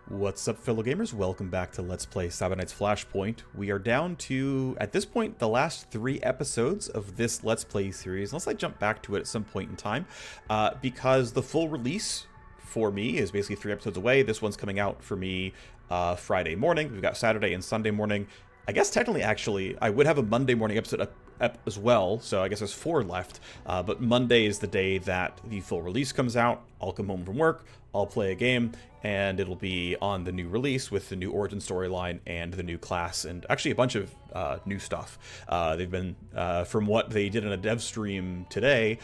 What's up, fellow gamers? Welcome back to Let's Play Assassinate Flashpoint. We are down to, at this point, the last 3 episodes of this Let's Play series, unless I jump back to it at some point in time, because the full release for me is basically 3 episodes away. This one's coming out for me Friday morning. We've got Saturday and Sunday morning. I guess technically, actually, I would have a Monday morning episode up as well, so I guess there's 4 left, but Monday is the day that the full release comes out. I'll come home from work, I'll play a game, and it'll be on the new release with the new origin storyline and the new class, and actually a bunch of new stuff. They've been, from what they did in a dev stream today,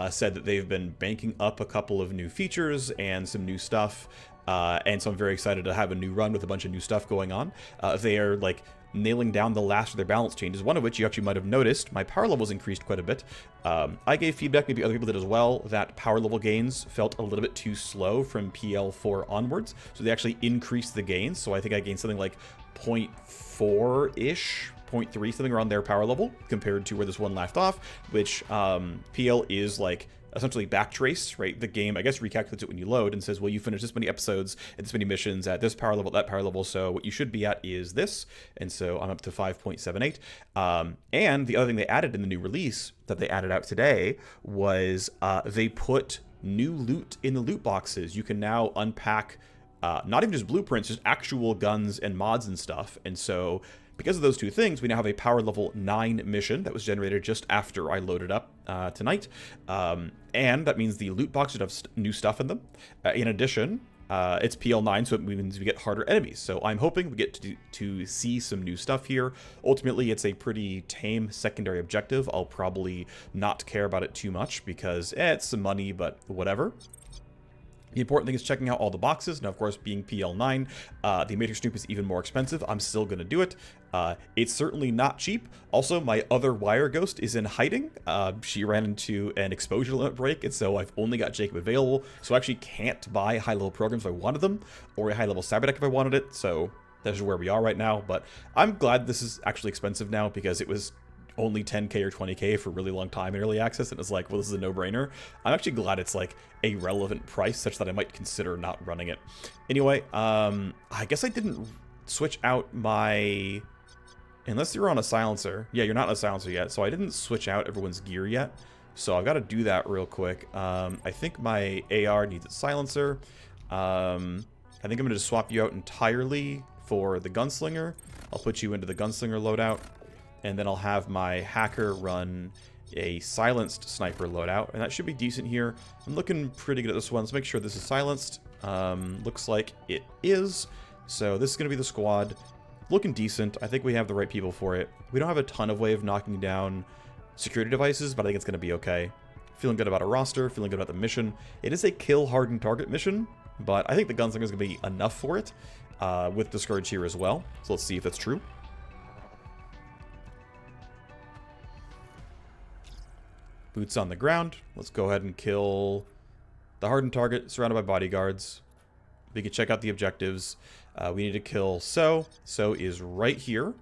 said that they've been banking up a couple of new features and some new stuff, and so I'm very excited to have a new run with a bunch of new stuff going on. They are, like, nailing down the last of their balance changes, one of which you actually might have noticed. My power levels increased quite a bit. I gave feedback, maybe other people did as well, that power level gains felt a little bit too slow from PL4 onwards, so they actually increased the gains. So I think I gained something like 0.4-ish, 0.3, something around their power level, compared to where this one left off, which PL is like essentially backtrace, right? The game, I guess, recalculates it when you load and says, well, you finished this many episodes and this many missions at this power level, that power level, so what you should be at is this. And so I'm up to 5.78. And the other thing they added in the new release that they added out today was they put new loot in the loot boxes. You can now unpack not even just blueprints, just actual guns and mods and stuff. And so because of those two things, we now have a power level 9 mission that was generated just after I loaded up tonight. And that means the loot boxes have new stuff in them. In addition, it's PL9, so it means we get harder enemies. So I'm hoping we get to see some new stuff here. Ultimately, it's a pretty tame secondary objective. I'll probably not care about it too much because it's some money, but whatever. The important thing is checking out all the boxes. Now, of course, being PL9, the Matrix Snoop is even more expensive. I'm still going to do it. It's certainly not cheap. Also, my other wire ghost is in hiding. She ran into an exposure limit break, and so I've only got Jacob available. So I actually can't buy high-level programs if I wanted them, or a high-level cyber deck if I wanted it. So that's where we are right now. But I'm glad this is actually expensive now because it was only 10k or 20k for a really long time in early access, and it's like, well, this is a no-brainer. I'm actually glad it's like a relevant price such that I might consider not running it. Anyway, I guess I didn't switch out my, unless you're on a silencer. Yeah, you're not on a silencer yet, so I didn't switch out everyone's gear yet, so I've got to do that real quick. I think my AR needs a silencer. I think I'm going to just swap you out entirely for the gunslinger. I'll put you into the gunslinger loadout, and then I'll have my hacker run a silenced sniper loadout, and that should be decent here. I'm looking pretty good at this one. Let's make sure this is silenced. Looks like it is. So this is going to be the squad. Looking decent. I think we have the right people for it. We don't have a ton of way of knocking down security devices, but I think it's going to be okay. Feeling good about our roster, feeling good about the mission. It is a kill hardened target mission, but I think the gunslinger is going to be enough for it, with the Scourge here as well. So let's see if that's true. Boots on the ground. Let's go ahead and kill the hardened target, surrounded by bodyguards. We can check out the objectives. We need to kill So. So is right here.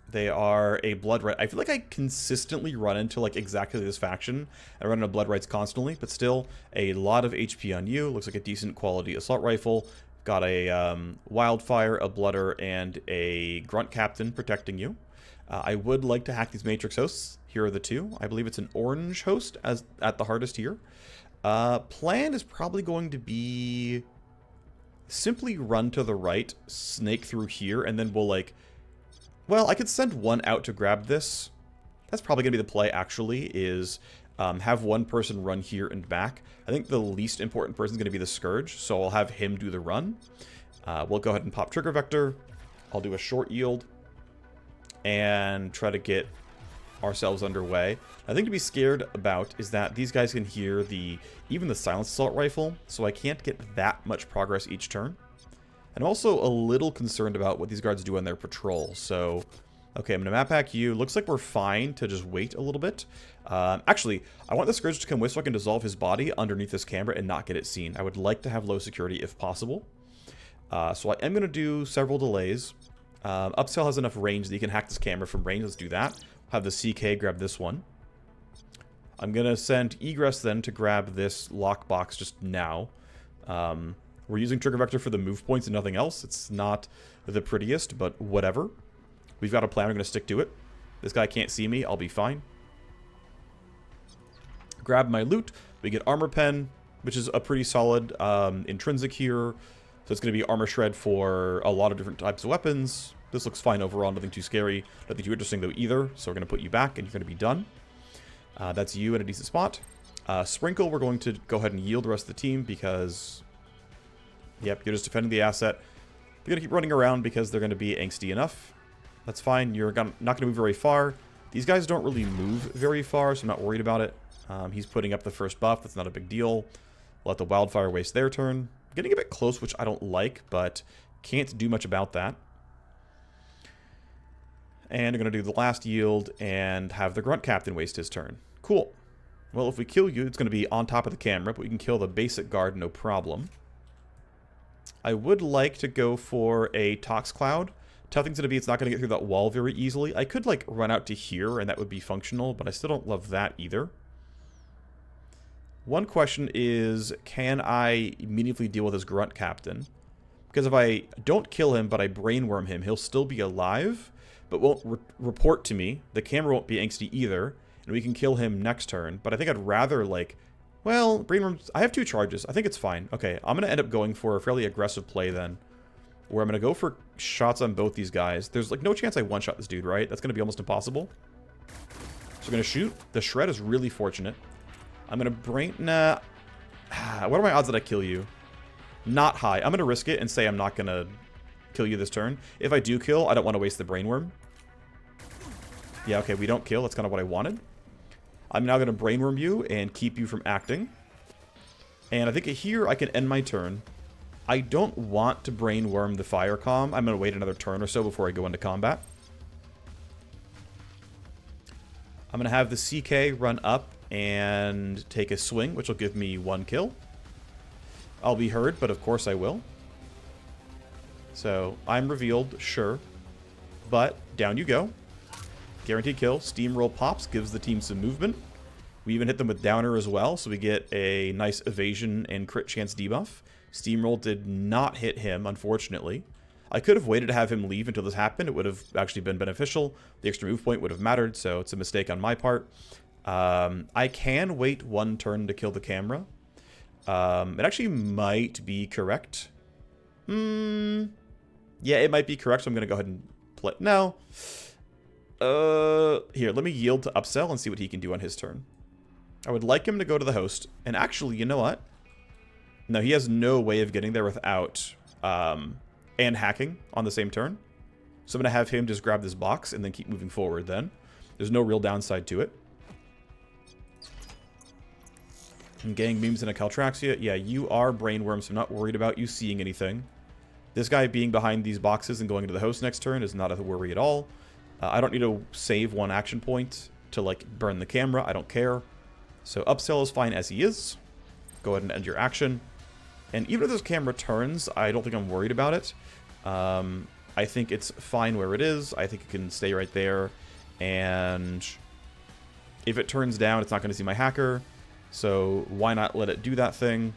They are a blood right. I feel like I consistently run into like exactly this faction. I run into blood rights constantly, but still a lot of HP on you. Looks like a decent quality assault rifle. Got a wildfire, a blooder, and a grunt captain protecting you. I would like to hack these matrix hosts. Here are the two. I believe it's an orange host as at the hardest here. Plan is probably going to be simply run to the right, snake through here, and then we'll like, well, I could send one out to grab this. That's probably going to be the play, actually, is have one person run here and back. I think the least important person is going to be the Scourge, so I'll have him do the run. We'll go ahead and pop Trigger Vector. I'll do a short yield and try to get ourselves underway. The thing to be scared about is that these guys can hear even the silenced assault rifle, so I can't get that much progress each turn. And I'm also a little concerned about what these guards do on their patrol. So, okay, I'm going to map hack you. Looks like we're fine to just wait a little bit. Actually, I want the Scourge to come with so I can dissolve his body underneath this camera and not get it seen. I would like to have low security if possible. So I am going to do several delays. Upsell has enough range that you can hack this camera from range. Let's do that. Have the CK grab this one. I'm going to send Egress then to grab this lockbox just now. We're using trigger vector for the move points and nothing else. It's not the prettiest, but whatever. We've got a plan. We're going to stick to it. This guy can't see me. I'll be fine. Grab my loot. We get armor pen, which is a pretty solid intrinsic here. So it's going to be armor shred for a lot of different types of weapons. This looks fine overall. Nothing too scary. Nothing too interesting, though, either. So we're going to put you back, and you're going to be done. That's you in a decent spot. Sprinkle, we're going to go ahead and yield the rest of the team because... Yep, you're just defending the asset. You're going to keep running around because they're going to be angsty enough. That's fine. You're not going to move very far. These guys don't really move very far, so I'm not worried about it. He's putting up the first buff. That's not a big deal. Let the wildfire waste their turn. Getting a bit close, which I don't like, but can't do much about that. And I'm going to do the last yield and have the grunt captain waste his turn. Cool. Well, if we kill you, it's going to be on top of the camera, but we can kill the basic guard, no problem. I would like to go for a Tox Cloud. Tough thing's going to be it's not going to get through that wall very easily. I could, like, run out to here, and that would be functional, but I still don't love that either. One question is, can I meaningfully deal with this Grunt Captain? Because if I don't kill him, but I brainworm him, he'll still be alive, but won't report to me. The camera won't be angsty either, and we can kill him next turn. But I think I'd rather, like... Well, brainworms... I have 2 charges. I think it's fine. Okay, I'm going to end up going for a fairly aggressive play then, where I'm going to go for shots on both these guys. There's, like, no chance I one-shot this dude, right? That's going to be almost impossible. So I'm going to shoot. The shred is really fortunate. I'm going to brain... Nah. What are my odds that I kill you? Not high. I'm going to risk it and say I'm not going to kill you this turn. If I do kill, I don't want to waste the brainworm. Yeah, okay, we don't kill. That's kind of what I wanted. I'm now going to brainworm you and keep you from acting. And I think here I can end my turn. I don't want to brainworm the fire comm. I'm going to wait another turn or so before I go into combat. I'm going to have the CK run up and take a swing, which will give me 1 kill. I'll be heard, but of course I will. So, I'm revealed, sure. But, down you go. Guaranteed kill. Steamroll pops, gives the team some movement. We even hit them with Downer as well, so we get a nice evasion and crit chance debuff. Steamroll did not hit him, unfortunately. I could have waited to have him leave until this happened. It would have actually been beneficial. The extra move point would have mattered, so it's a mistake on my part. I can wait 1 turn to kill the camera. It actually might be correct. Yeah, it might be correct, so I'm going to go ahead and play. No. Here, let me yield to Upsell and see what he can do on his turn. I would like him to go to the host. And actually, you know what? No, he has no way of getting there without and hacking on the same turn. So I'm going to have him just grab this box and then keep moving forward then. There's no real downside to it. And gang beams in a Caltraxia. Yeah, you are brainworm, so I'm not worried about you seeing anything. This guy being behind these boxes and going to the host next turn is not a worry at all. I don't need to save 1 action point to, like, burn the camera. I don't care. So Upsell is fine as he is. Go ahead and end your action. And even if this camera turns, I don't think I'm worried about it. I think it's fine where it is. I think it can stay right there. And if it turns down, it's not going to see my hacker. So why not let it do that thing?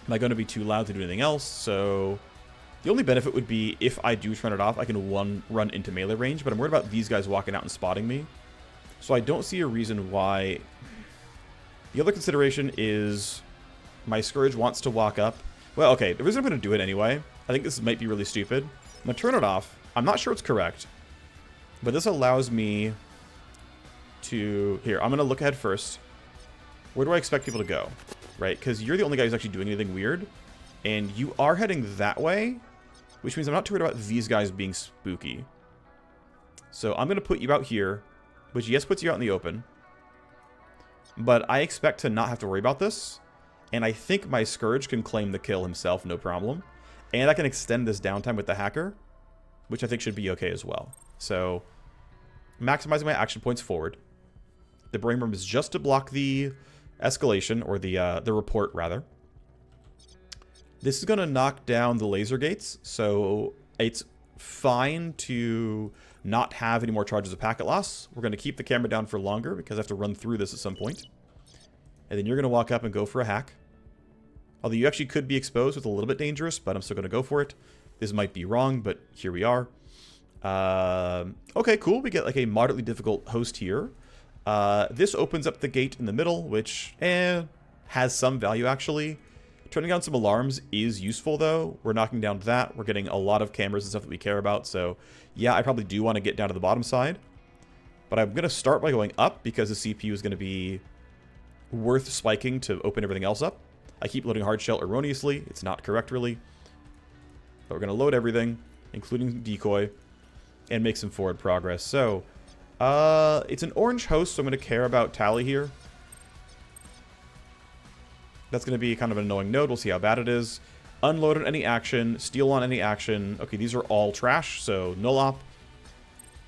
Am I going to be too loud to do anything else? So the only benefit would be if I do turn it off, I can run into melee range. But I'm worried about these guys walking out and spotting me. So I don't see a reason why. The other consideration is my Scourge wants to walk up. Well, okay, the reason I'm going to do it anyway, I think this might be really stupid. I'm going to turn it off. I'm not sure it's correct. But this allows me to... Here, I'm going to look ahead first. Where do I expect people to go? Right? Because you're the only guy who's actually doing anything weird. And you are heading that way, which means I'm not too worried about these guys being spooky. So I'm going to put you out here, which yes puts you out in the open. But I expect to not have to worry about this. And I think my Scourge can claim the kill himself, no problem. And I can extend this downtime with the hacker, which I think should be okay as well. So, maximizing my action points forward. The brainworm is just to block the escalation, or the report, rather. This is going to knock down the laser gates, so it's fine to not have any more charges of packet loss. We're going to keep the camera down for longer, because I have to run through this at some point. And then you're going to walk up and go for a hack. Although you actually could be exposed, with a little bit dangerous, but I'm still going to go for it. This might be wrong, but here we are. Okay, cool. We get like a moderately difficult host here. This opens up the gate in the middle, which has some value actually. Turning on some alarms is useful though. We're knocking down that. We're getting a lot of cameras and stuff that we care about. So yeah, I probably do want to get down to the bottom side. But I'm going to start by going up because the CPU is going to be worth spiking to open everything else up. I keep loading hard shell erroneously. It's not correct really. But we're going to load everything, including decoy, and make some forward progress. So it's an orange host, so I'm going to care about tally here. That's going to be kind of an annoying node. We'll see how bad it is. Unload on any action. Steal on any action. Okay, these are all trash, so null op.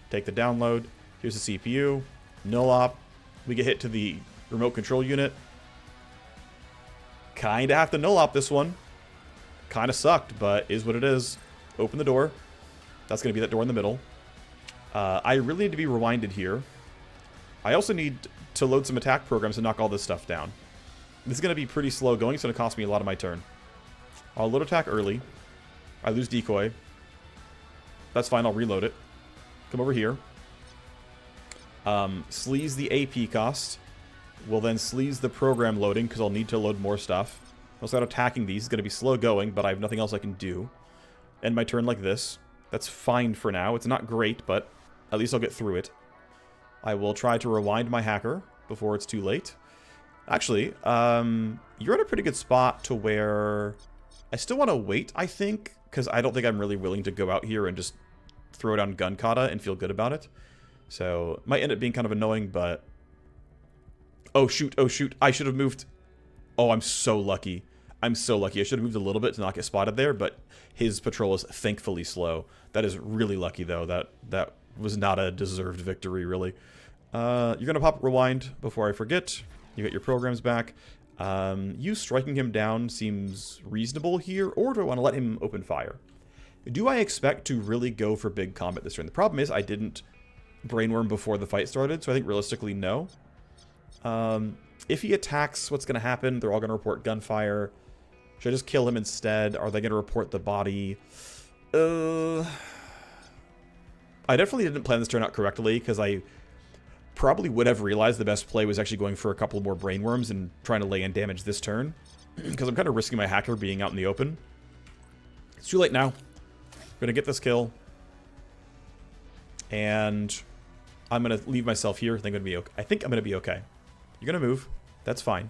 Take the download. Here's the CPU. Null op. We get hit to the remote control unit. Kind of have to null op this one. Kind of sucked, but is what it is. Open the door. That's going to be that door in the middle. I really need to be rewinded here. I also need to load some attack programs to knock all this stuff down. This is going to be pretty slow going. It's going to cost me a lot of my turn. I'll load attack early. I lose decoy. That's fine. I'll reload it. Come over here. Sleaze the AP cost. We'll then sleaze the program loading because I'll need to load more stuff. I'll start attacking these. It's going to be slow going, but I have nothing else I can do. End my turn like this. That's fine for now. It's not great, but at least I'll get through it. I will try to rewind my hacker before it's too late. Actually, you're in a pretty good spot to where I still want to wait, I think, because I don't think I'm really willing to go out here and just throw down gun kata and feel good about it. So, it might end up being kind of annoying, but... Oh, shoot. Oh, shoot. I should have moved... Oh, I'm so lucky. I'm so lucky. I should have moved a little bit to not get spotted there, but his patrol is thankfully slow. That is really lucky, though. That was not a deserved victory, really. You're going to pop rewind before I forget. You get your programs back. You striking him down seems reasonable here, or do I want to let him open fire? Do I expect to really go for big combat this turn? The problem is I didn't brainworm before the fight started, so I think realistically, no. If he attacks, what's going to happen? They're all going to report gunfire. Should I just kill him instead? Are they going to report the body? I definitely didn't plan this turn out correctly, because I probably would have realized the best play was actually going for a couple more brainworms and trying to lay in damage this turn. Because I'm kind of risking my hacker being out in the open. It's too late now. I'm going to get this kill. And I'm going to leave myself here. I think I'm going to be okay. You're going to move. That's fine.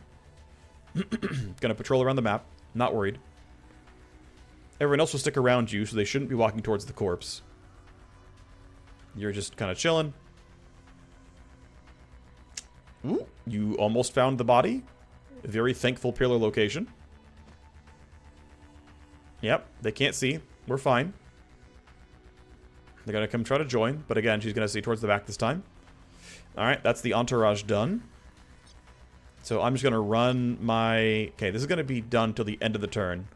Going to patrol around the map. Not worried. Everyone else will stick around you, so they shouldn't be walking towards the corpse. You're just kind of chilling. Ooh, you almost found the body. A very thankful pillar location. Yep, they can't see. We're fine. They're going to come try to join, but again, she's going to stay towards the back this time. Alright, that's the entourage done. So I'm just going to run my... Okay, this is going to be done till the end of the turn.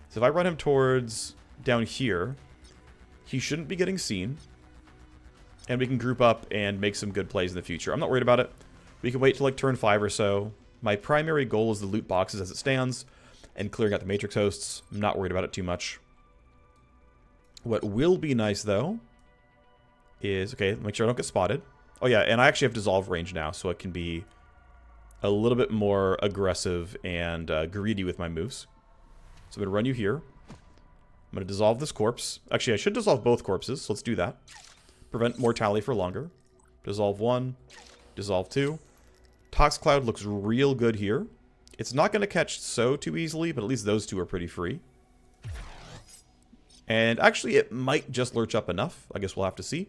So if I run him towards down here, he shouldn't be getting seen. And we can group up and make some good plays in the future. I'm not worried about it. We can wait till like turn 5 or so. My primary goal is the loot boxes as it stands and clearing out the matrix hosts. I'm not worried about it too much. What will be nice though is, okay, make sure I don't get spotted. Oh yeah, and I actually have dissolve range now, so it can be a little bit more aggressive and greedy with my moves. So I'm going to run you here. I'm going to dissolve this corpse. Actually, I should dissolve both corpses, so let's do that. Prevent mortality for longer. Dissolve 1. Dissolve 2. Tox Cloud looks real good here. It's not going to catch so too easily, but at least those two are pretty free. And actually, it might just lurch up enough. I guess we'll have to see.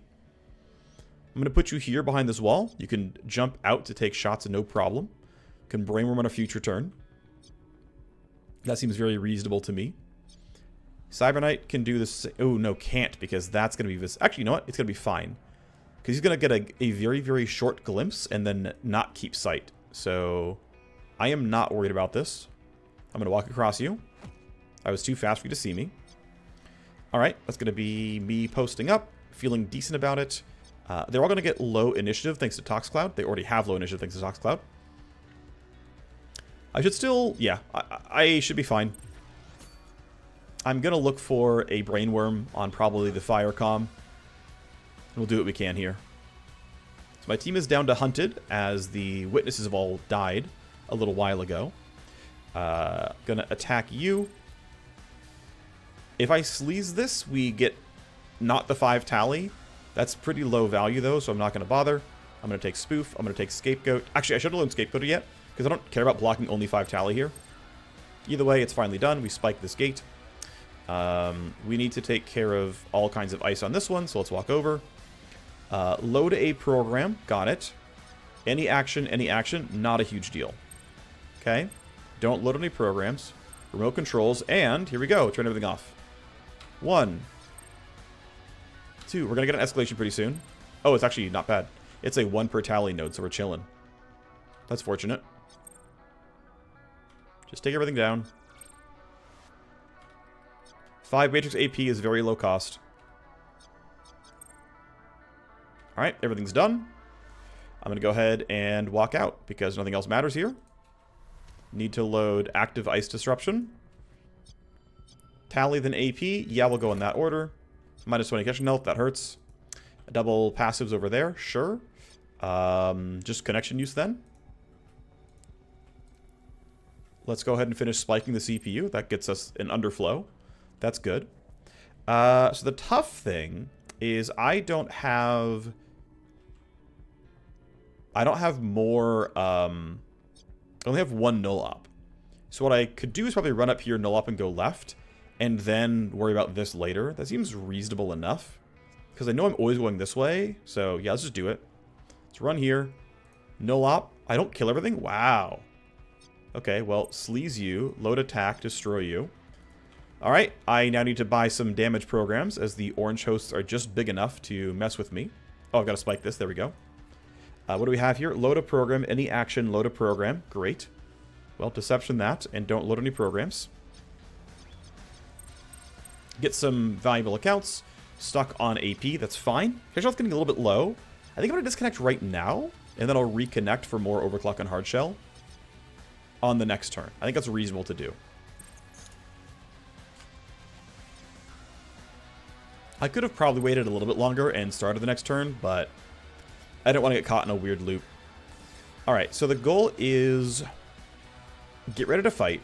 I'm going to put you here behind this wall. You can jump out to take shots, no problem. Can brainworm on a future turn. That seems very reasonable to me. Cyber Knight can do this. Oh, no, can't, because that's going to be this. Actually, you know what? It's going to be fine. Because he's going to get a very, very short glimpse and then not keep sight. So I am not worried about this. I'm going to walk across you. I was too fast for you to see me. All right, that's going to be me posting up, feeling decent about it. They're all going to get low initiative thanks to Tox Cloud. They already have low initiative thanks to Tox Cloud. I should still, yeah, I should be fine. I'm going to look for a brainworm on probably the fire comm. We'll do what we can here. So my team is down to hunted, as the witnesses have all died a little while ago. Gonna attack you. If I sleaze this, we get not the 5 tally. That's pretty low value, though, so I'm not going to bother. I'm going to take Spoof. I'm going to take Scapegoat. Actually, I should have learned Scapegoat yet, because I don't care about blocking only 5 tally here. Either way, it's finally done. We spike this gate. We need to take care of all kinds of ice on this one, so let's walk over. Load a program. Got it. Any action, not a huge deal. Okay. Don't load any programs. Remote controls, and here we go. Turn everything off. 1, 2. We're going to get an escalation pretty soon. Oh, it's actually not bad. It's a 1 per tally node, so we're chilling. That's fortunate. Just take everything down. 5 Matrix AP is very low cost. Alright, everything's done. I'm going to go ahead and walk out, because nothing else matters here. Need to load active ice disruption. Tally, then AP. Yeah, we'll go in that order. Minus 20 catching health, that hurts. Double passives over there, sure. Just connection use then. Let's go ahead and finish spiking the CPU. That gets us an underflow. That's good. So the tough thing is I don't have more, I only have 1 null op. So what I could do is probably run up here, null op, and go left, and then worry about this later. That seems reasonable enough, because I know I'm always going this way. So yeah, let's just do it. Let's run here. Null op. I don't kill everything? Wow. Okay, well, sleaze you, load attack, destroy you. Alright, I now need to buy some damage programs, as the orange hosts are just big enough to mess with me. Oh, I've got to spike this. There we go. What do we have here? Load a program, any action, load a program. Great. Well, deception that, and don't load any programs. Get some valuable accounts. Stuck on AP, that's fine. Catch health getting a little bit low. I think I'm going to disconnect right now, and then I'll reconnect for more overclock and hard shell on the next turn. I think that's reasonable to do. I could have probably waited a little bit longer and started the next turn, but I didn't want to get caught in a weird loop. Alright, so the goal is get ready to fight.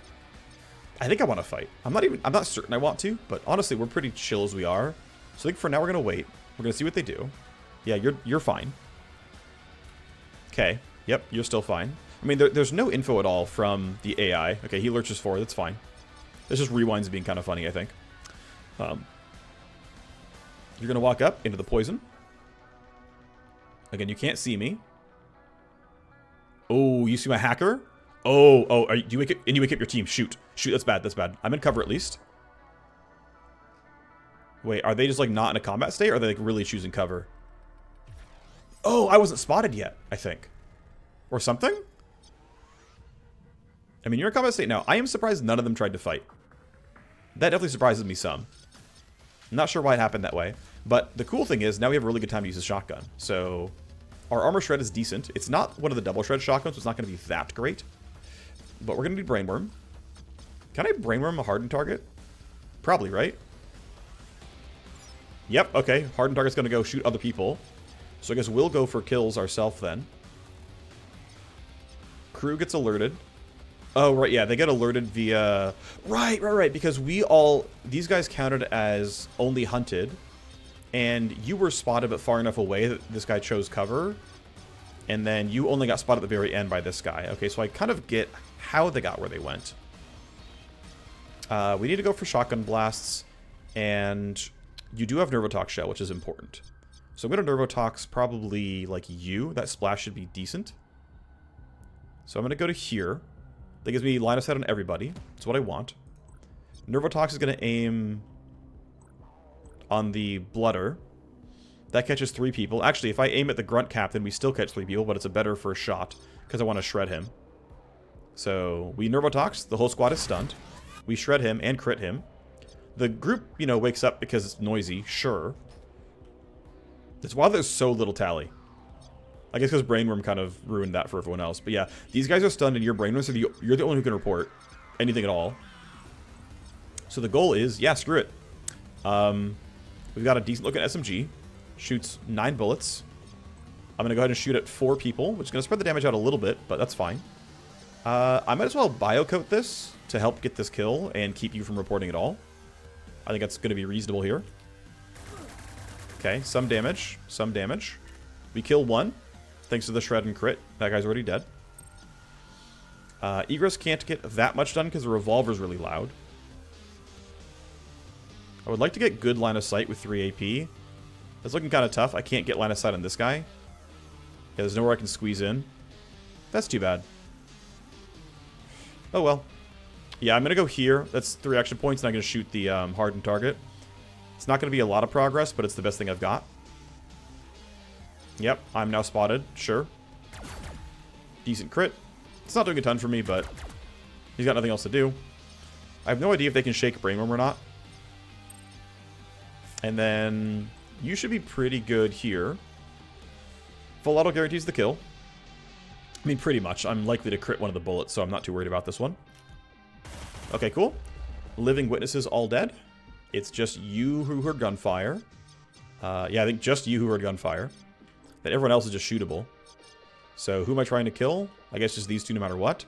I think I want to fight. I'm not certain I want to, but honestly, we're pretty chill as we are. So I think for now we're going to wait. We're going to see what they do. Yeah, you're fine. Okay. Yep, you're still fine. I mean, there's no info at all from the AI. Okay, he lurches forward. That's fine. This just rewinds being kind of funny, I think. You're going to walk up into the poison. Again, you can't see me. Oh, you see my hacker? Oh, do you wake up, and you wake up your team. Shoot, that's bad, that's bad. I'm in cover at least. Wait, are they just like not in a combat state, or are they like really choosing cover? Oh, I wasn't spotted yet, I think. Or something? I mean, you're in combat state now. I am surprised none of them tried to fight. That definitely surprises me some. I'm not sure why it happened that way. But the cool thing is, now we have a really good time to use the shotgun. So, our armor shred is decent. It's not one of the double shred shotguns, so it's not going to be that great. But we're going to need brainworm. Can I brainworm a hardened target? Probably, right? Yep, okay. Hardened target's going to go shoot other people. So I guess we'll go for kills ourselves then. Crew gets alerted. Oh, right, yeah, they get alerted via... Right, because these guys counted as only hunted. And you were spotted but far enough away that this guy chose cover. And then you only got spotted at the very end by this guy. Okay, so I kind of get how they got where they went. We need to go for shotgun blasts. And you do have Nervotox shell, which is important. So I'm going to Nervotox probably like you. That splash should be decent. So I'm going to go to here. That gives me line of sight on everybody. That's what I want. Nervotox is going to aim on the Blooder. That catches 3 people. Actually, if I aim at the Grunt Captain, we still catch 3 people, but it's a better first shot because I want to shred him. So we Nervotox. The whole squad is stunned. We shred him and crit him. The group, you know, wakes up because it's noisy. Sure. It's why there's so little tally. I guess because Brainworm kind of ruined that for everyone else. But yeah, these guys are stunned and you're Brainworm, so you're the only one who can report anything at all. So the goal is, yeah, screw it. We've got a decent looking SMG. Shoots 9 bullets. I'm going to go ahead and shoot at 4 people, which is going to spread the damage out a little bit, but that's fine. I might as well biocoat this to help get this kill and keep you from reporting at all. I think that's going to be reasonable here. Okay, some damage. Some damage. We kill 1. Thanks to the shred and crit. That guy's already dead. Egress can't get that much done because the revolver's really loud. I would like to get good line of sight with 3 AP. That's looking kind of tough. I can't get line of sight on this guy. Yeah, there's nowhere I can squeeze in. That's too bad. Oh well. Yeah, I'm going to go here. That's 3 action points, and I'm going to shoot the hardened target. It's not going to be a lot of progress, but it's the best thing I've got. Yep, I'm now spotted. Sure. Decent crit. It's not doing a ton for me, but he's got nothing else to do. I have no idea if they can shake Brainworm or not. And then you should be pretty good here. Full auto guarantees the kill. I mean, pretty much. I'm likely to crit one of the bullets, so I'm not too worried about this one. Okay, cool. Living witnesses all dead. It's just you who heard gunfire. Yeah, I think just you who heard gunfire. Then everyone else is just shootable. So who am I trying to kill? I guess just these two no matter what.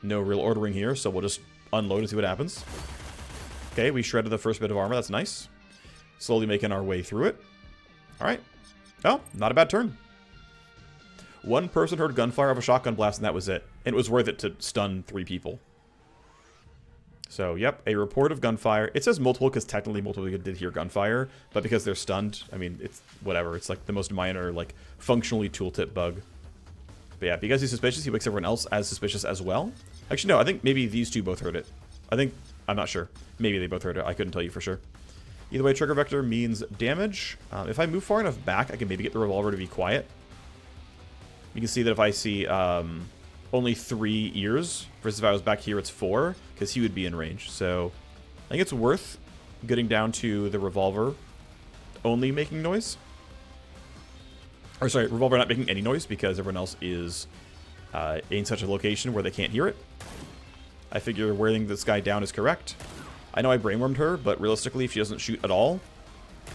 No real ordering here, so we'll just unload and see what happens. Okay, we shredded the first bit of armor. That's nice. Slowly making our way through it. Alright. Oh, not a bad turn. One person heard gunfire of a shotgun blast, and that was it. And it was worth it to stun 3 people. So, yep, a report of gunfire. It says multiple because technically multiple people did hear gunfire, but because they're stunned, I mean, it's whatever. It's like the most minor, like, functionally tooltip bug. But yeah, because he's suspicious, he makes everyone else as suspicious as well. Actually, no, I think maybe these two both heard it. I'm not sure. Maybe they both heard it. I couldn't tell you for sure. Either way, trigger vector means damage. If I move far enough back, I can maybe get the revolver to be quiet. You can see that if I see only 3 ears, versus if I was back here, it's 4, because he would be in range. So I think it's worth getting down to the revolver only making noise. Or sorry, revolver not making any noise, because everyone else is in such a location where they can't hear it. I figure wearing this guy down is correct. I know I brainwormed her, but realistically, if she doesn't shoot at all,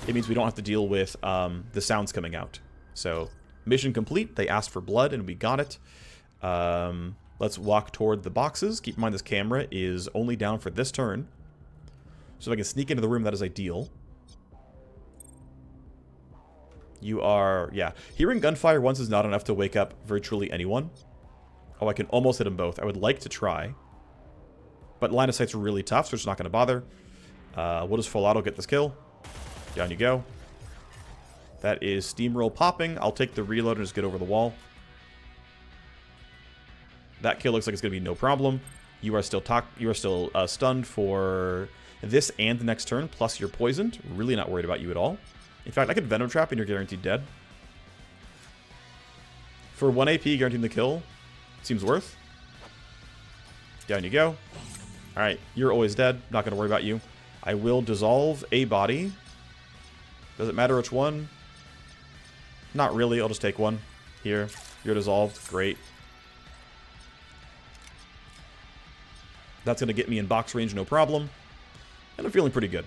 it means we don't have to deal with the sounds coming out. So mission complete. They asked for blood, and we got it. Let's walk toward the boxes. Keep in mind this camera is only down for this turn. So if I can sneak into the room, that is ideal. You are... yeah. Hearing gunfire once is not enough to wake up virtually anyone. Oh, I can almost hit them both. I would like to try. But line of sight's really tough, so it's not going to bother. We'll just full auto get this kill. Down you go. That is steamroll popping. I'll take the reload and just get over the wall. That kill looks like it's going to be no problem. You are still stunned for this and the next turn, plus you're poisoned. Really not worried about you at all. In fact, I could Venom Trap and you're guaranteed dead. For 1 AP, guaranteeing the kill. Seems worth. Down you go. Alright, you're always dead. Not going to worry about you. I will dissolve a body. Does it matter which one? Not really. I'll just take one. Here. You're dissolved. Great. That's going to get me in box range, no problem. And I'm feeling pretty good.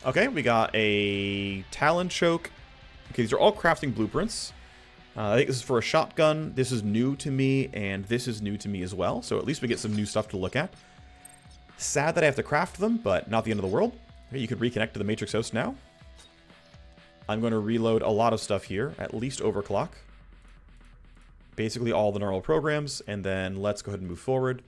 Okay, we got a Talon Choke. Okay, these are all crafting blueprints. I think this is for a shotgun. This is new to me, and this is new to me as well. So at least we get some new stuff to look at. Sad that I have to craft them, but not the end of the world. Okay, you could reconnect to the Matrix host now. I'm going to reload a lot of stuff here, at least overclock. Basically all the normal programs, and then let's go ahead and move forward.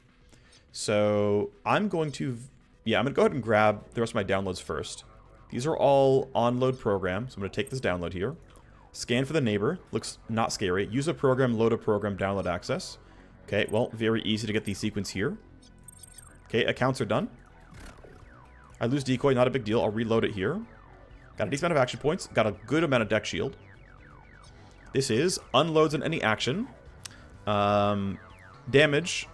So I'm going to go ahead and grab the rest of my downloads first. These are all onload programs. I'm going to take this download here. Scan for the neighbor. Looks not scary. Use a program, load a program, download access. Okay, well, very easy to get the sequence here. Okay, accounts are done. I lose decoy, not a big deal. I'll reload it here. Got a decent amount of action points. Got a good amount of deck shield. This is unloads in any action. Damage.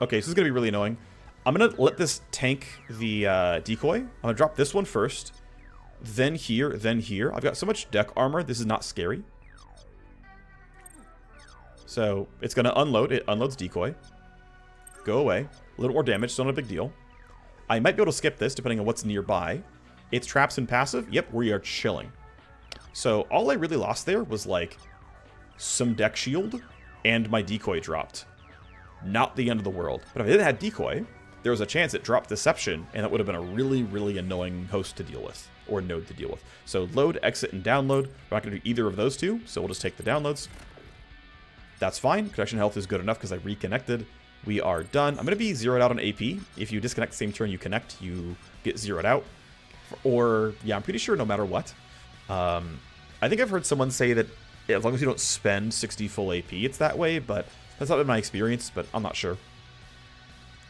Okay, so this is going to be really annoying. I'm going to let this tank the decoy. I'm going to drop this one first. Then here, then here. I've got so much deck armor. This is not scary. So it's going to unload. It unloads decoy. Go away. A little more damage, still not a big deal. I might be able to skip this depending on what's nearby. It's traps and passive. Yep, we are chilling. So all I really lost there was like some deck shield and my decoy dropped. Not the end of the world. But if I didn't have decoy, there was a chance it dropped deception, and that would have been a really, really annoying host to deal with, or node to deal with. So load, exit, and download. We're not going to do either of those two, so we'll just take the downloads. That's fine. Connection health is good enough because I reconnected. We are done. I'm going to be zeroed out on AP. If you disconnect the same turn you connect, you get zeroed out. Or, yeah, I'm pretty sure no matter what. I think I've heard someone say that as long as you don't spend 60 full AP, it's that way, but that's not been my experience, but I'm not sure.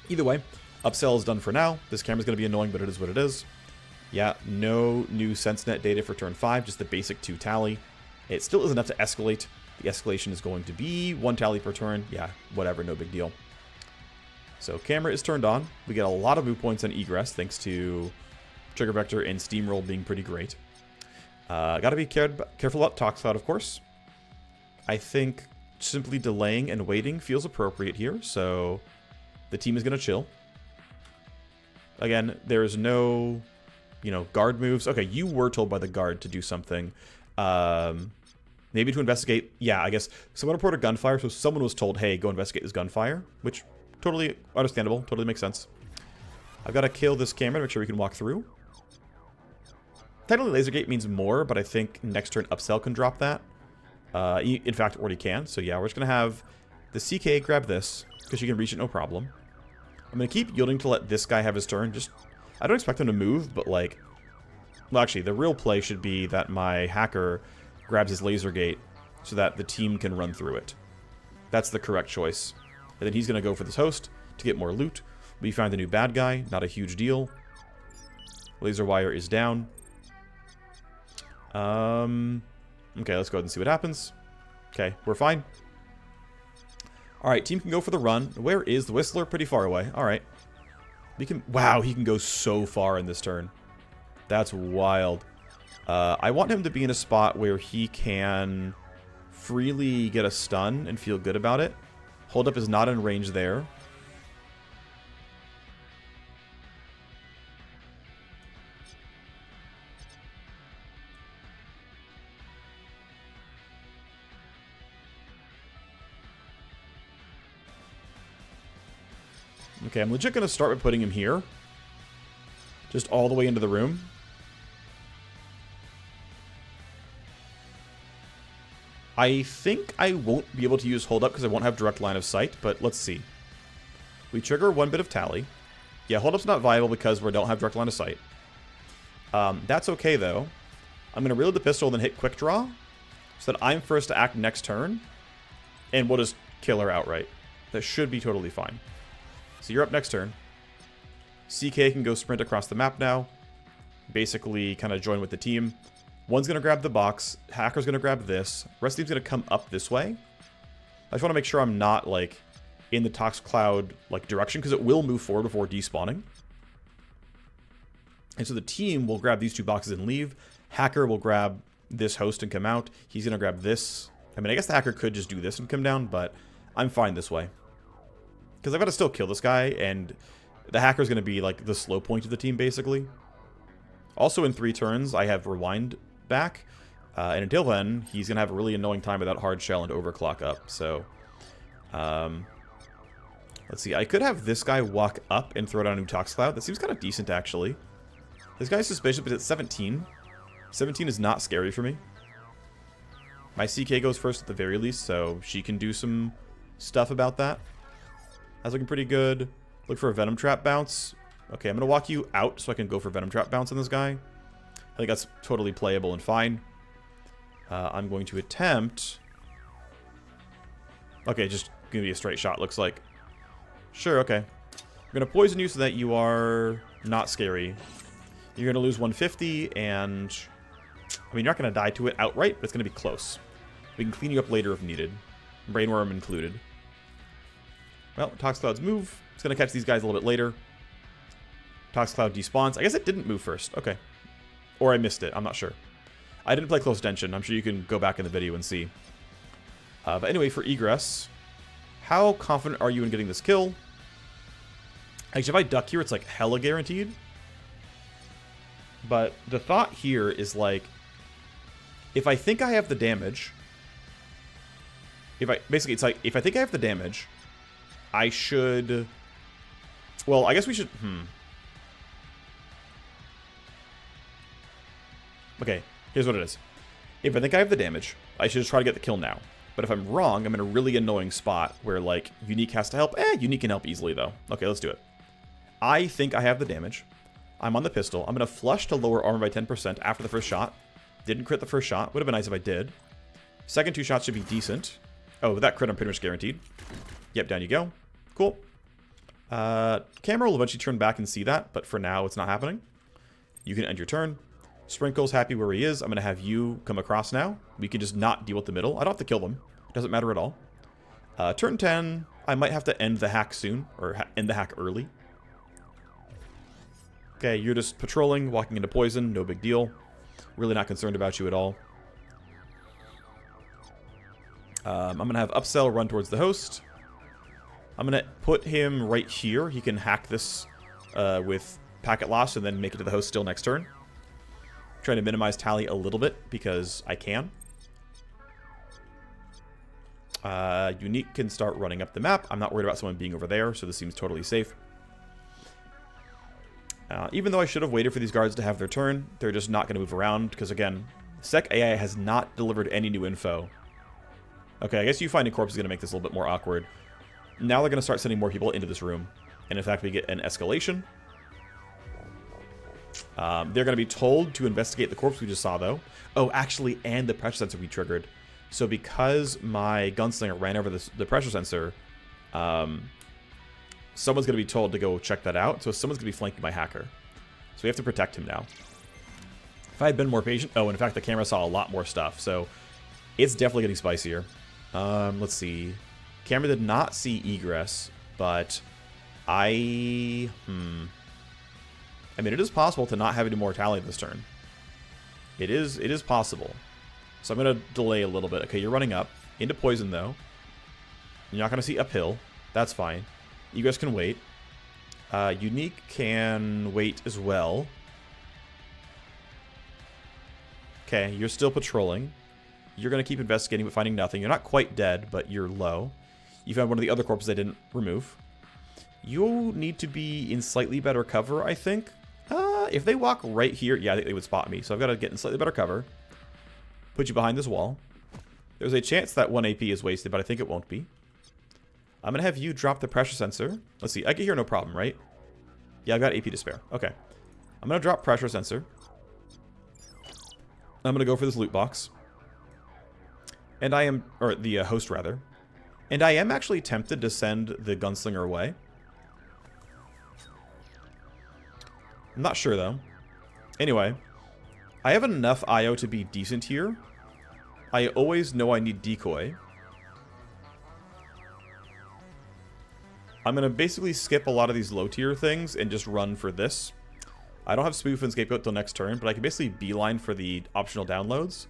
Either way, upsell is done for now. This camera's going to be annoying, but it is what it is. Yeah, no new SenseNet data for turn 5, just the basic 2 tally. It still isn't enough to escalate. The escalation is going to be 1 tally per turn. Yeah, whatever, no big deal. So camera is turned on. We get a lot of move points on egress, thanks to Trigger Vector and Steamroll being pretty great. Got to be careful about Tox Cloud, of course. I think simply delaying and waiting feels appropriate here, so the team is going to chill. Again, there is no, guard moves. Okay, you were told by the guard to do something. Maybe to investigate. Yeah, I guess someone reported gunfire, so someone was told, hey, go investigate this gunfire, which totally understandable, totally makes sense. I've got to kill this camera to make sure we can walk through. Technically, Laser Gate means more, but I think next turn Upsell can drop that. In fact, already can. So yeah, we're just going to have the CK grab this, because you can reach it no problem. I'm going to keep yielding to let this guy have his turn. I don't expect him to move, but like... Well, actually, the real play should be that my hacker grabs his Laser Gate so that the team can run through it. That's the correct choice. And then he's going to go for this host to get more loot. We find the new bad guy. Not a huge deal. Laser wire is down. Okay, let's go ahead and see what happens. Okay, we're fine. Alright, team can go for the run. Where is the Whistler? Pretty far away. Alright. Wow, he can go so far in this turn. That's wild. I want him to be in a spot where he can freely get a stun and feel good about it. Hold up is not in range there. Okay, I'm legit going to start with putting him here. Just all the way into the room. I think I won't be able to use hold up because I won't have direct line of sight, but let's see. We trigger 1 bit of tally. Yeah, hold up's not viable because we don't have direct line of sight. That's okay though. I'm going to reload the pistol and then hit quick draw so that I'm first to act next turn, and we'll just kill her outright. That should be totally fine. So you're up next turn. CK can go sprint across the map now. Basically kind of join with the team. One's going to grab the box. Hacker's going to grab this. Rest of the team's going to come up this way. I just want to make sure I'm not like in the Tox Cloud like direction because it will move forward before despawning. And so the team will grab these 2 boxes and leave. Hacker will grab this host and come out. He's going to grab this. I mean, I guess the hacker could just do this and come down, but I'm fine this way. Because I've got to still kill this guy, and the hacker's going to be like the slow point of the team, basically. Also, in 3 turns, I have rewind back. And until then, he's going to have a really annoying time without hard shell and overclock up. So, let's see. I could have this guy walk up and throw down a new Tox Cloud. That seems kind of decent, actually. This guy's suspicious, but it's 17. 17 is not scary for me. My CK goes first at the very least, so she can do some stuff about that. That's looking pretty good. Look for a Venom Trap bounce. Okay, I'm going to walk you out so I can go for Venom Trap bounce on this guy. I think that's totally playable and fine. I'm going to attempt... Okay, just going to be a straight shot, looks like. Sure, okay. I'm going to poison you so that you are not scary. You're going to lose 150, and... I mean, you're not going to die to it outright, but it's going to be close. We can clean you up later if needed. Brainworm included. Well, Tox Cloud's move. It's going to catch these guys a little bit later. Tox Cloud despawns. I guess it didn't move first. Okay. Or I missed it. I'm not sure. I didn't play close attention. I'm sure you can go back in the video and see. But anyway, for egress, how confident are you in getting this kill? Actually, if I duck here, it's like hella guaranteed. But the thought here is like, if I think I have the damage, basically it's like, if I think I have the damage, I should, well, I guess we should, Okay, here's what it is. If I think I have the damage, I should just try to get the kill now. But if I'm wrong, I'm in a really annoying spot where, like, Unique has to help. Unique can help easily, though. Okay, let's do it. I think I have the damage. I'm on the pistol. I'm going to flush to lower armor by 10% after the first shot. Didn't crit the first shot. Would have been nice if I did. Second 2 shots should be decent. Oh, with that crit, I'm pretty much guaranteed. Yep, down you go. Cool. Camera will eventually turn back and see that, but for now, it's not happening. You can end your turn. Sprinkle's happy where he is. I'm going to have you come across now. We can just not deal with the middle. I don't have to kill them. Doesn't matter at all. Turn 10, I might have to end the hack soon, or end the hack early. Okay, you're just patrolling, walking into poison, no big deal. Really not concerned about you at all. I'm going to have Upsell run towards the host. I'm going to put him right here. He can hack this with packet loss and then make it to the host still next turn. Trying to minimize tally a little bit because I can. Unique can start running up the map. I'm not worried about someone being over there, so this seems totally safe. Even though I should have waited for these guards to have their turn, they're just not going to move around because, again, Sec AI has not delivered any new info. Okay, I guess you finding corpse is going to make this a little bit more awkward. Now they're going to start sending more people into this room. And in fact, we get an escalation. They're going to be told to investigate the corpse we just saw, though. Oh, actually, and the pressure sensor we triggered. So because my gunslinger ran over the pressure sensor, someone's going to be told to go check that out. So someone's going to be flanking my hacker. So we have to protect him now. If I had been more patient... Oh, and in fact, the camera saw a lot more stuff. So it's definitely getting spicier. Let's see. Camera did not see egress, but I mean, it is possible to not have any mortality this turn. It is possible. So I'm going to delay a little bit. Okay, you're running up. Into poison, though. You're not going to see uphill. That's fine. You guys can wait. Unique can wait as well. Okay, you're still patrolling. You're going to keep investigating but finding nothing. You're not quite dead, but you're low. You found one of the other corpses I didn't remove. You'll need to be in slightly better cover, I think. If they walk right here, yeah, I think they would spot me. So I've got to get in slightly better cover. Put you behind this wall. There's a chance that 1 AP is wasted, but I think it won't be. I'm going to have you drop the pressure sensor. Let's see. I get here no problem, right? Yeah, I've got AP to spare. Okay. I'm going to drop pressure sensor. I'm going to go for this loot box. And I am... Or the host, rather. And I am actually tempted to send the gunslinger away. I'm not sure, though. Anyway. I have enough IO to be decent here. I always know I need decoy. I'm going to basically skip a lot of these low tier things and just run for this. I don't have spoof and scapegoat till next turn, but I can basically beeline for the optional downloads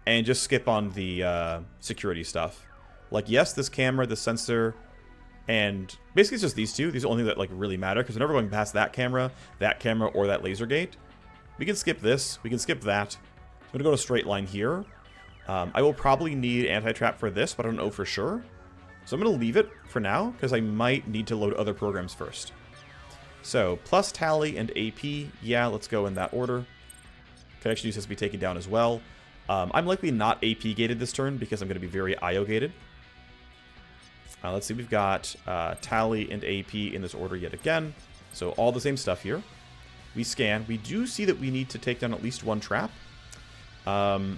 and just skip on the security stuff. Like, yes, this camera, the sensor, and basically it's just these two. These are the only things that like really matter because we're never going past that camera, or that laser gate. We can skip this. We can skip that. I'm going to go to straight line here. I will probably need anti-trap for this, but I don't know for sure. So I'm going to leave it for now, because I might need to load other programs first. So, plus tally and AP. Yeah, let's go in that order. Connection use has to be taken down as well. I'm likely not AP gated this turn, because I'm going to be very IO gated. Let's see, we've got tally and AP in this order yet again. So all the same stuff here. We scan. We do see that we need to take down at least one trap. But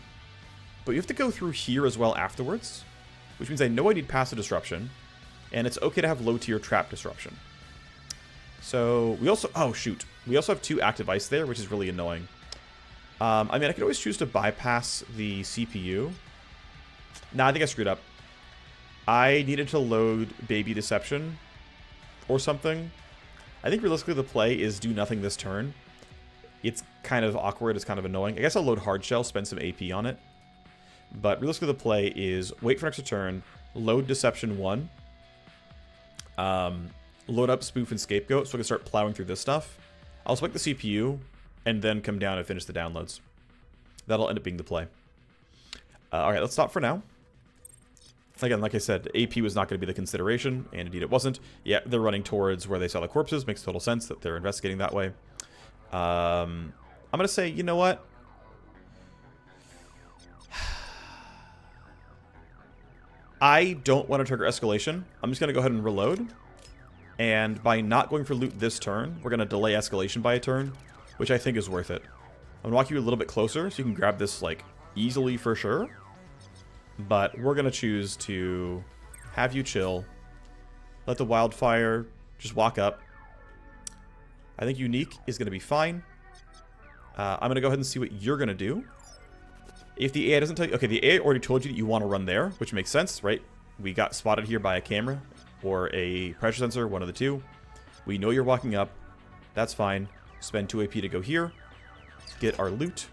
you have to go through here as well afterwards. Which means I know I need passive disruption. And it's okay to have low tier trap disruption. So we also... Oh, shoot. We also have 2 active ice there, which is really annoying. I mean, I could always choose to bypass the CPU. Nah, I think I screwed up. I needed to load Baby Deception or something. I think realistically the play is do nothing this turn. It's kind of awkward. It's kind of annoying. I guess I'll load Hard Shell, spend some AP on it. But realistically, the play is wait for next turn, load Deception 1, load up Spoof and Scapegoat so I can start plowing through this stuff. I'll spike the CPU, and then come down and finish the downloads. That'll end up being the play. Alright, let's stop for now. Again, like I said, AP was not going to be the consideration, and indeed it wasn't. Yeah, they're running towards where they saw the corpses. Makes total sense that they're investigating that way. I'm going to say, you know what? I don't want to trigger escalation. I'm just going to go ahead and reload. And by not going for loot this turn, we're going to delay escalation by a turn, which I think is worth it. I'm going to walk you a little bit closer so you can grab this, like, easily for sure. But we're going to choose to have you chill. Let the wildfire just walk up. I think unique is going to be fine. I'm going to go ahead and see what you're going to do. If the AI doesn't tell you... Okay, the AI already told you that you want to run there, which makes sense, right? We got spotted here by a camera or a pressure sensor, one of the two. We know you're walking up. That's fine. Spend 2 AP to go here. Get our loot.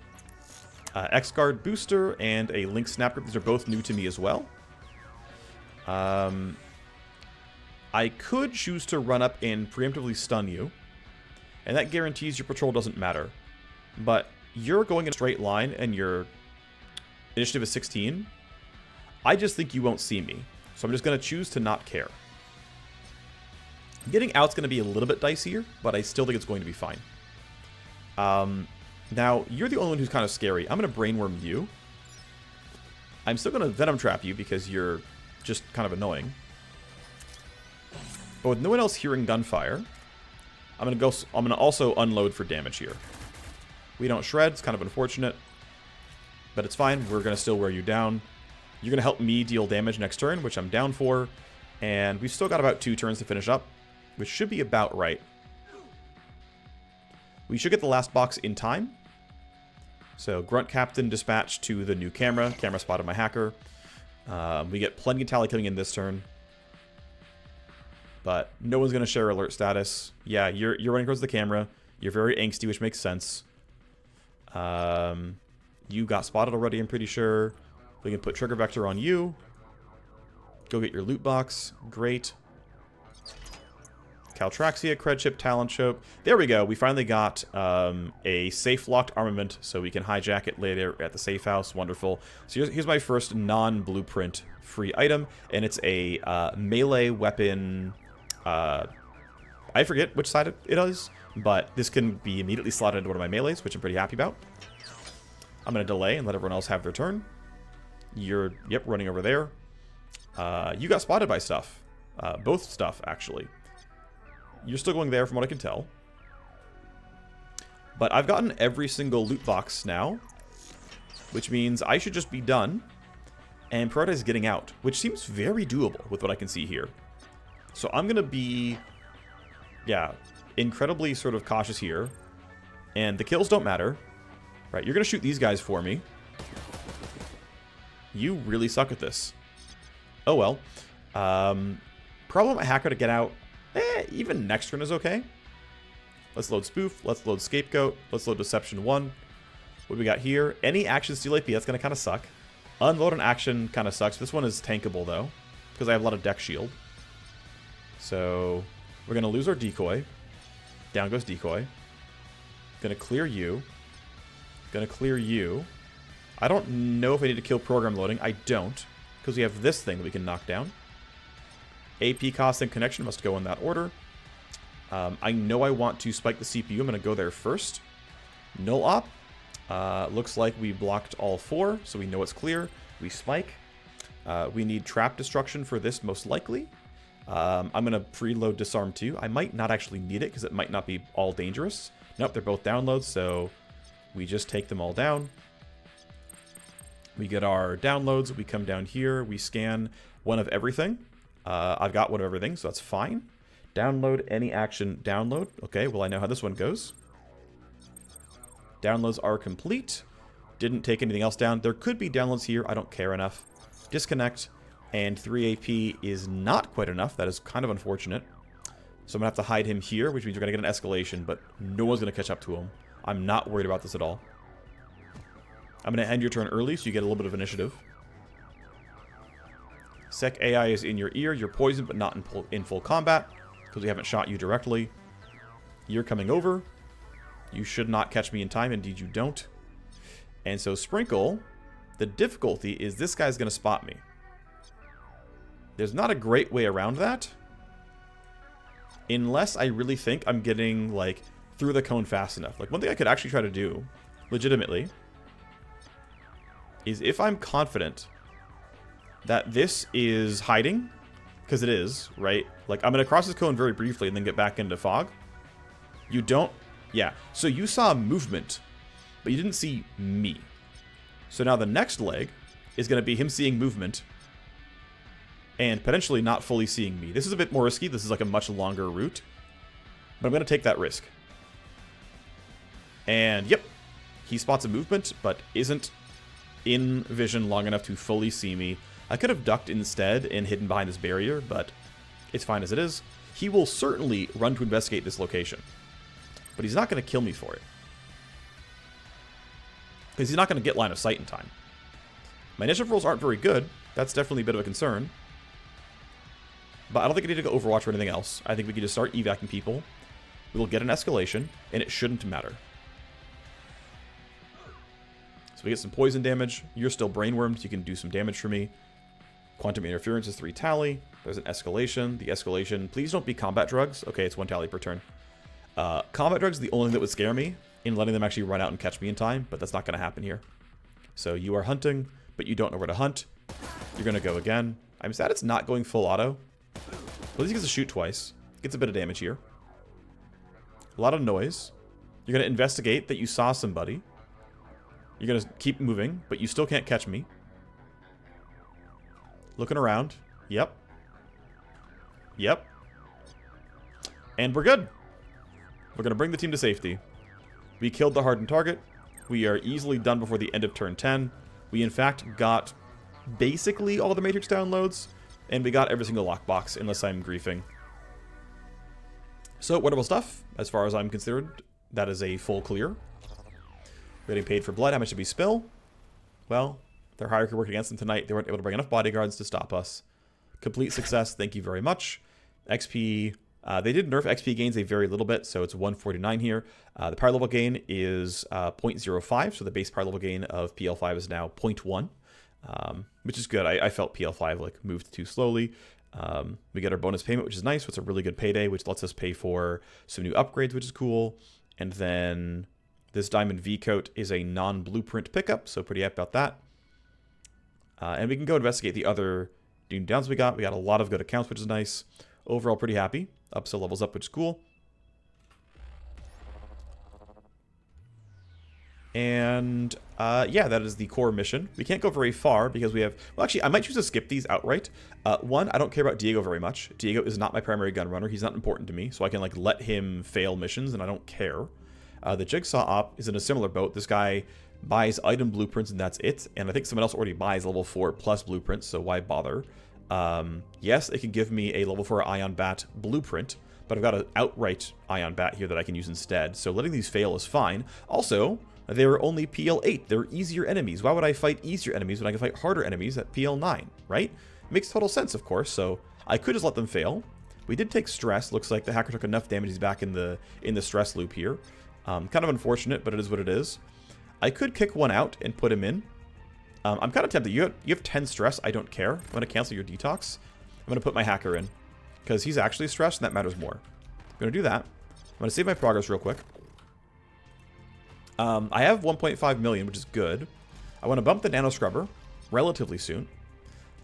X-Guard Booster and a Link Snap Grip. These are both new to me as well. I could choose to run up and preemptively stun you. And that guarantees your patrol doesn't matter. But you're going in a straight line and your initiative is 16. I just think you won't see me. So I'm just going to choose to not care. Getting out's going to be a little bit dicier, but I still think it's going to be fine. Now, you're the only one who's kind of scary. I'm going to Brainworm you. I'm still going to Venom Trap you because you're just kind of annoying. But with no one else hearing gunfire, I'm going to also unload for damage here. We don't shred. It's kind of unfortunate. But it's fine. We're going to still wear you down. You're going to help me deal damage next turn, which I'm down for. And we've still got about 2 turns to finish up, which should be about right. We should get the last box in time. So Grunt Captain dispatched to the new camera. Camera spotted my hacker. We get plenty of tally coming in this turn. But no one's going to share alert status. Yeah, you're running towards the camera. You're very angsty, which makes sense. You got spotted already, I'm pretty sure. We can put Trigger Vector on you. Go get your loot box. Great. Caltraxia, Cred Chip, Talent Choke. There we go. We finally got a safe locked armament, so we can hijack it later at the safe house. Wonderful. So here's my first non-blueprint free item, and it's a melee weapon. I forget which side it is, but this can be immediately slotted into one of my melees, which I'm pretty happy about. I'm going to delay and let everyone else have their turn. You're, yep, running over there. You got spotted by stuff. Both stuff, actually. You're still going there from what I can tell. But I've gotten every single loot box now, which means I should just be done and prioritize getting out, which seems very doable with what I can see here. So I'm going to be, yeah, incredibly sort of cautious here. And the kills don't matter. Right, you're going to shoot these guys for me. You really suck at this. Oh well. Probably my hacker to get out. Even next turn is okay. Let's load Spoof. Let's load Scapegoat. Let's load Deception 1. What do we got here? Any action steal AP. That's going to kind of suck. Unload an action kind of sucks. This one is tankable, though, because I have a lot of deck shield. So we're going to lose our decoy. Down goes decoy. Going to clear you. Going to clear you. I don't know if I need to kill program loading. I don't, because we have this thing that we can knock down. AP cost and connection must go in that order. I know I want to spike the CPU. I'm going to go there first. Null op. Looks like we blocked all 4, so we know it's clear. We spike. We need trap destruction for this, most likely. I'm going to preload disarm too. I might not actually need it, because it might not be all dangerous. Nope, they're both downloads, so we just take them all down. We get our downloads. We come down here. We scan one of everything. I've got one of everything, so that's fine. Download any action. Download. Okay, well, I know how this one goes. Downloads are complete. Didn't take anything else down. There could be downloads here. I don't care enough. Disconnect. And 3 AP is not quite enough. That is kind of unfortunate. So I'm going to have to hide him here, which means we're going to get an escalation, but no one's going to catch up to him. I'm not worried about this at all. I'm going to end your turn early so you get a little bit of initiative. Sec AI is in your ear. You're poisoned but not in full combat because we haven't shot you directly. You're coming over. You should not catch me in time. Indeed, you don't. And so Sprinkle, the difficulty is this guy's going to spot me. There's not a great way around that. Unless I really think I'm getting, like, through the cone fast enough. Like, one thing I could actually try to do, legitimately, is if I'm confident that this is hiding, because it is, right? Like, I'm going to cross this cone very briefly and then get back into fog. You don't... Yeah. So you saw movement, but you didn't see me. So now the next leg is going to be him seeing movement and potentially not fully seeing me. This is a bit more risky. This is like a much longer route, but I'm going to take that risk. And yep, he spots a movement, but isn't in vision long enough to fully see me. I could have ducked instead and hidden behind this barrier, but it's fine as it is. He will certainly run to investigate this location, but he's not going to kill me for it. Because he's not going to get line of sight in time. My initiative rolls aren't very good. That's definitely a bit of a concern. But I don't think I need to go Overwatch or anything else. I think we can just start evacuating people. We'll get an escalation, and it shouldn't matter. So we get some poison damage. You're still brainwormed. You can do some damage for me. Quantum interference is 3 tally. There's an escalation. The escalation, please don't be combat drugs. Okay, it's 1 tally per turn. Combat drugs is the only thing that would scare me in letting them actually run out and catch me in time, but that's not going to happen here. So you are hunting, but you don't know where to hunt. You're going to go again. I'm sad it's not going full auto. At least he gets to shoot twice. Gets a bit of damage here. A lot of noise. You're going to investigate that you saw somebody. You're going to keep moving, but you still can't catch me. Looking around. Yep. Yep. And we're good. We're going to bring the team to safety. We killed the hardened target. We are easily done before the end of turn 10. We, in fact, got basically all the Matrix downloads, and we got every single lockbox, unless I'm griefing. So, winnable stuff, as far as I'm considered. That is a full clear. We're getting paid for blood. How much did we spill? Well, their hierarchy worked against them tonight. They weren't able to bring enough bodyguards to stop us. Complete success. Thank you very much. XP... they did nerf XP gains a very little bit, so it's 149 here. The power level gain is 0.05, so the base power level gain of PL5 is now 0.1, which is good. I felt PL5 like moved too slowly. We get our bonus payment, which is nice. So it's a really good payday, which lets us pay for some new upgrades, which is cool. And then this Diamond V coat is a non-blueprint pickup, so pretty happy about that. And we can go investigate the other Doom Downs we got. We got a lot of good accounts, which is nice. Overall, pretty happy. Upsell levels up, which is cool. And, yeah, that is the core mission. We can't go very far because we have... Well, actually, I might choose to skip these outright. One, I don't care about Diego very much. Diego is not my primary gun runner. He's not important to me, so I can, like, let him fail missions, and I don't care. The Jigsaw Op is in a similar boat. This guy buys item blueprints, and that's it. And I think someone else already buys level 4 plus blueprints, so why bother? Yes, it can give me a level 4 Ion Bat blueprint, but I've got an outright Ion Bat here that I can use instead. So letting these fail is fine. Also, they are only PL8. They're easier enemies. Why would I fight easier enemies when I can fight harder enemies at PL9, right? Makes total sense, of course, so I could just let them fail. We did take stress. Looks like the hacker took enough damage. He's back in the stress loop here. Kind of unfortunate, but it is what it is. I could kick one out and put him in. I'm kind of tempted. You have 10 stress. I don't care. I'm going to cancel your detox. I'm going to put my hacker in because he's actually stressed and that matters more. I'm going to do that. I'm going to save my progress real quick. I have 1.5 million, which is good. I want to bump the nano scrubber relatively soon.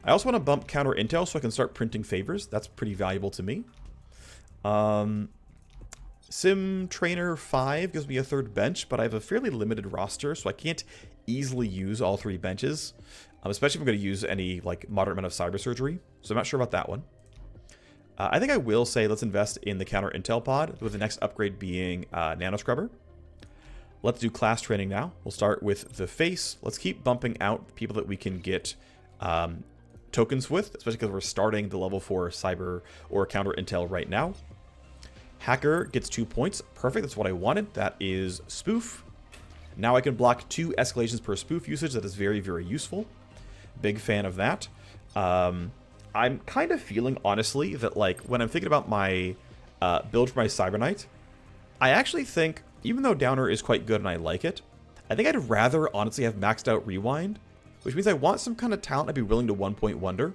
I also want to bump counter intel so I can start printing favors. That's pretty valuable to me. Sim Trainer 5 gives me a 3rd bench, but I have a fairly limited roster, so I can't easily use all 3 benches, especially if I'm going to use any like moderate amount of cyber surgery. So I'm not sure about that one. I think I will say let's invest in the counter intel pod, with the next upgrade being nano scrubber. Let's do class training now. We'll start with the face. Let's keep bumping out people that we can get tokens with, especially because we're starting the level 4 cyber or counter intel right now. Hacker gets 2 points. Perfect. That's what I wanted. That is spoof. Now I can block 2 escalations per spoof usage. That is very, very useful. Big fan of that. I'm kind of feeling, honestly, that like when I'm thinking about my build for my Cyber Knight, I actually think, even though Downer is quite good and I like it, I think I'd rather honestly have maxed out Rewind, which means I want some kind of talent I'd be willing to 1-point wonder,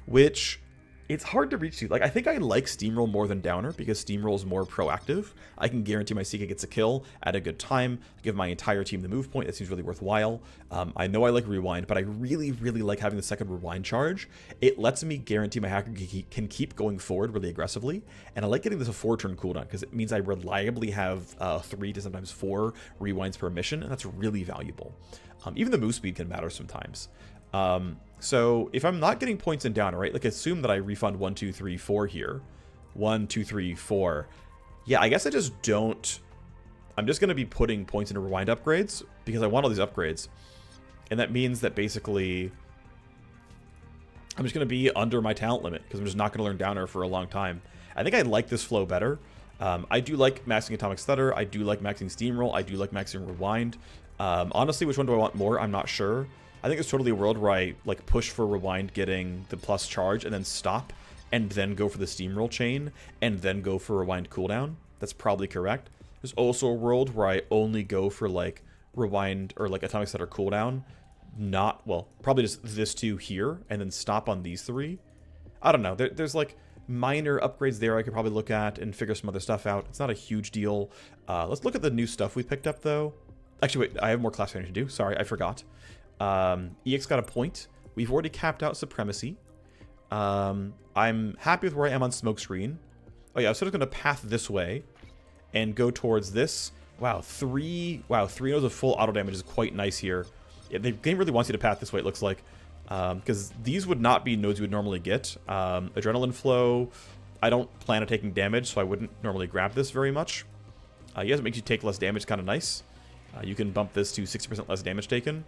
which it's hard to reach to. Like, I think I like Steamroll more than Downer because Steamroll is more proactive. I can guarantee my Seeker gets a kill at a good time, give my entire team the move point. That seems really worthwhile. I know I like Rewind, but I really, really like having the second Rewind charge. It lets me guarantee my hacker can keep going forward really aggressively, and I like getting this a 4-turn cooldown because it means I reliably have 3 to sometimes 4 Rewinds per mission, and that's really valuable. Even the move speed can matter sometimes. So if I'm not getting points in Downer, right, like assume that I refund 1, 2, 3, 4 here. 1, 2, 3, 4. Yeah, I guess I just don't. I'm just going to be putting points into Rewind upgrades because I want all these upgrades. And that means that basically I'm just going to be under my talent limit because I'm just not going to learn Downer for a long time. I think I like this flow better. I do like maxing Atomic Stutter. I do like maxing Steamroll. I do like maxing Rewind. Honestly, which one do I want more? I'm not sure. I think it's totally a world where I like push for Rewind getting the plus charge and then stop and then go for the Steamroll chain and then go for Rewind cooldown. That's probably correct. There's also a world where I only go for like Rewind or like Atomic Stutter cooldown. Not, well, probably just this 2 here and then stop on these 3. I don't know. There's like minor upgrades there I could probably look at and figure some other stuff out. It's not a huge deal. Let's look at the new stuff we picked up though. Actually, wait, I have more class training to do. Sorry, I forgot. EX got a point. We've already capped out Supremacy. I'm happy with where I am on Smokescreen. Oh yeah, I was sort of going to path this way and go towards this. Wow, 3 nodes of full auto damage is quite nice here. Yeah, the game really wants you to path this way, it looks like. Because these would not be nodes you would normally get. Adrenaline Flow, I don't plan on taking damage, so I wouldn't normally grab this very much. Yes, it makes you take less damage, kind of nice. You can bump this to 60% less damage taken.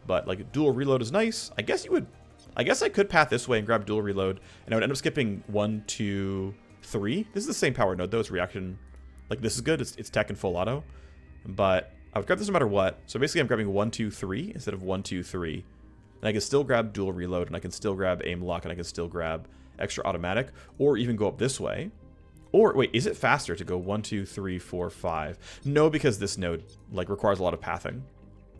But like dual reload is nice. I guess I could path this way and grab dual reload, and I would end up skipping 1, 2, 3. This is the same power node though. It's reaction. Like this is good. It's tech and full auto. But I would grab this no matter what. So basically, I'm grabbing 1, 2, 3 instead of 1, 2, 3. And I can still grab dual reload, and I can still grab aim lock, and I can still grab extra automatic, or even go up this way. Or wait, is it faster to go 1, 2, 3, 4, 5? No, because this node like requires a lot of pathing,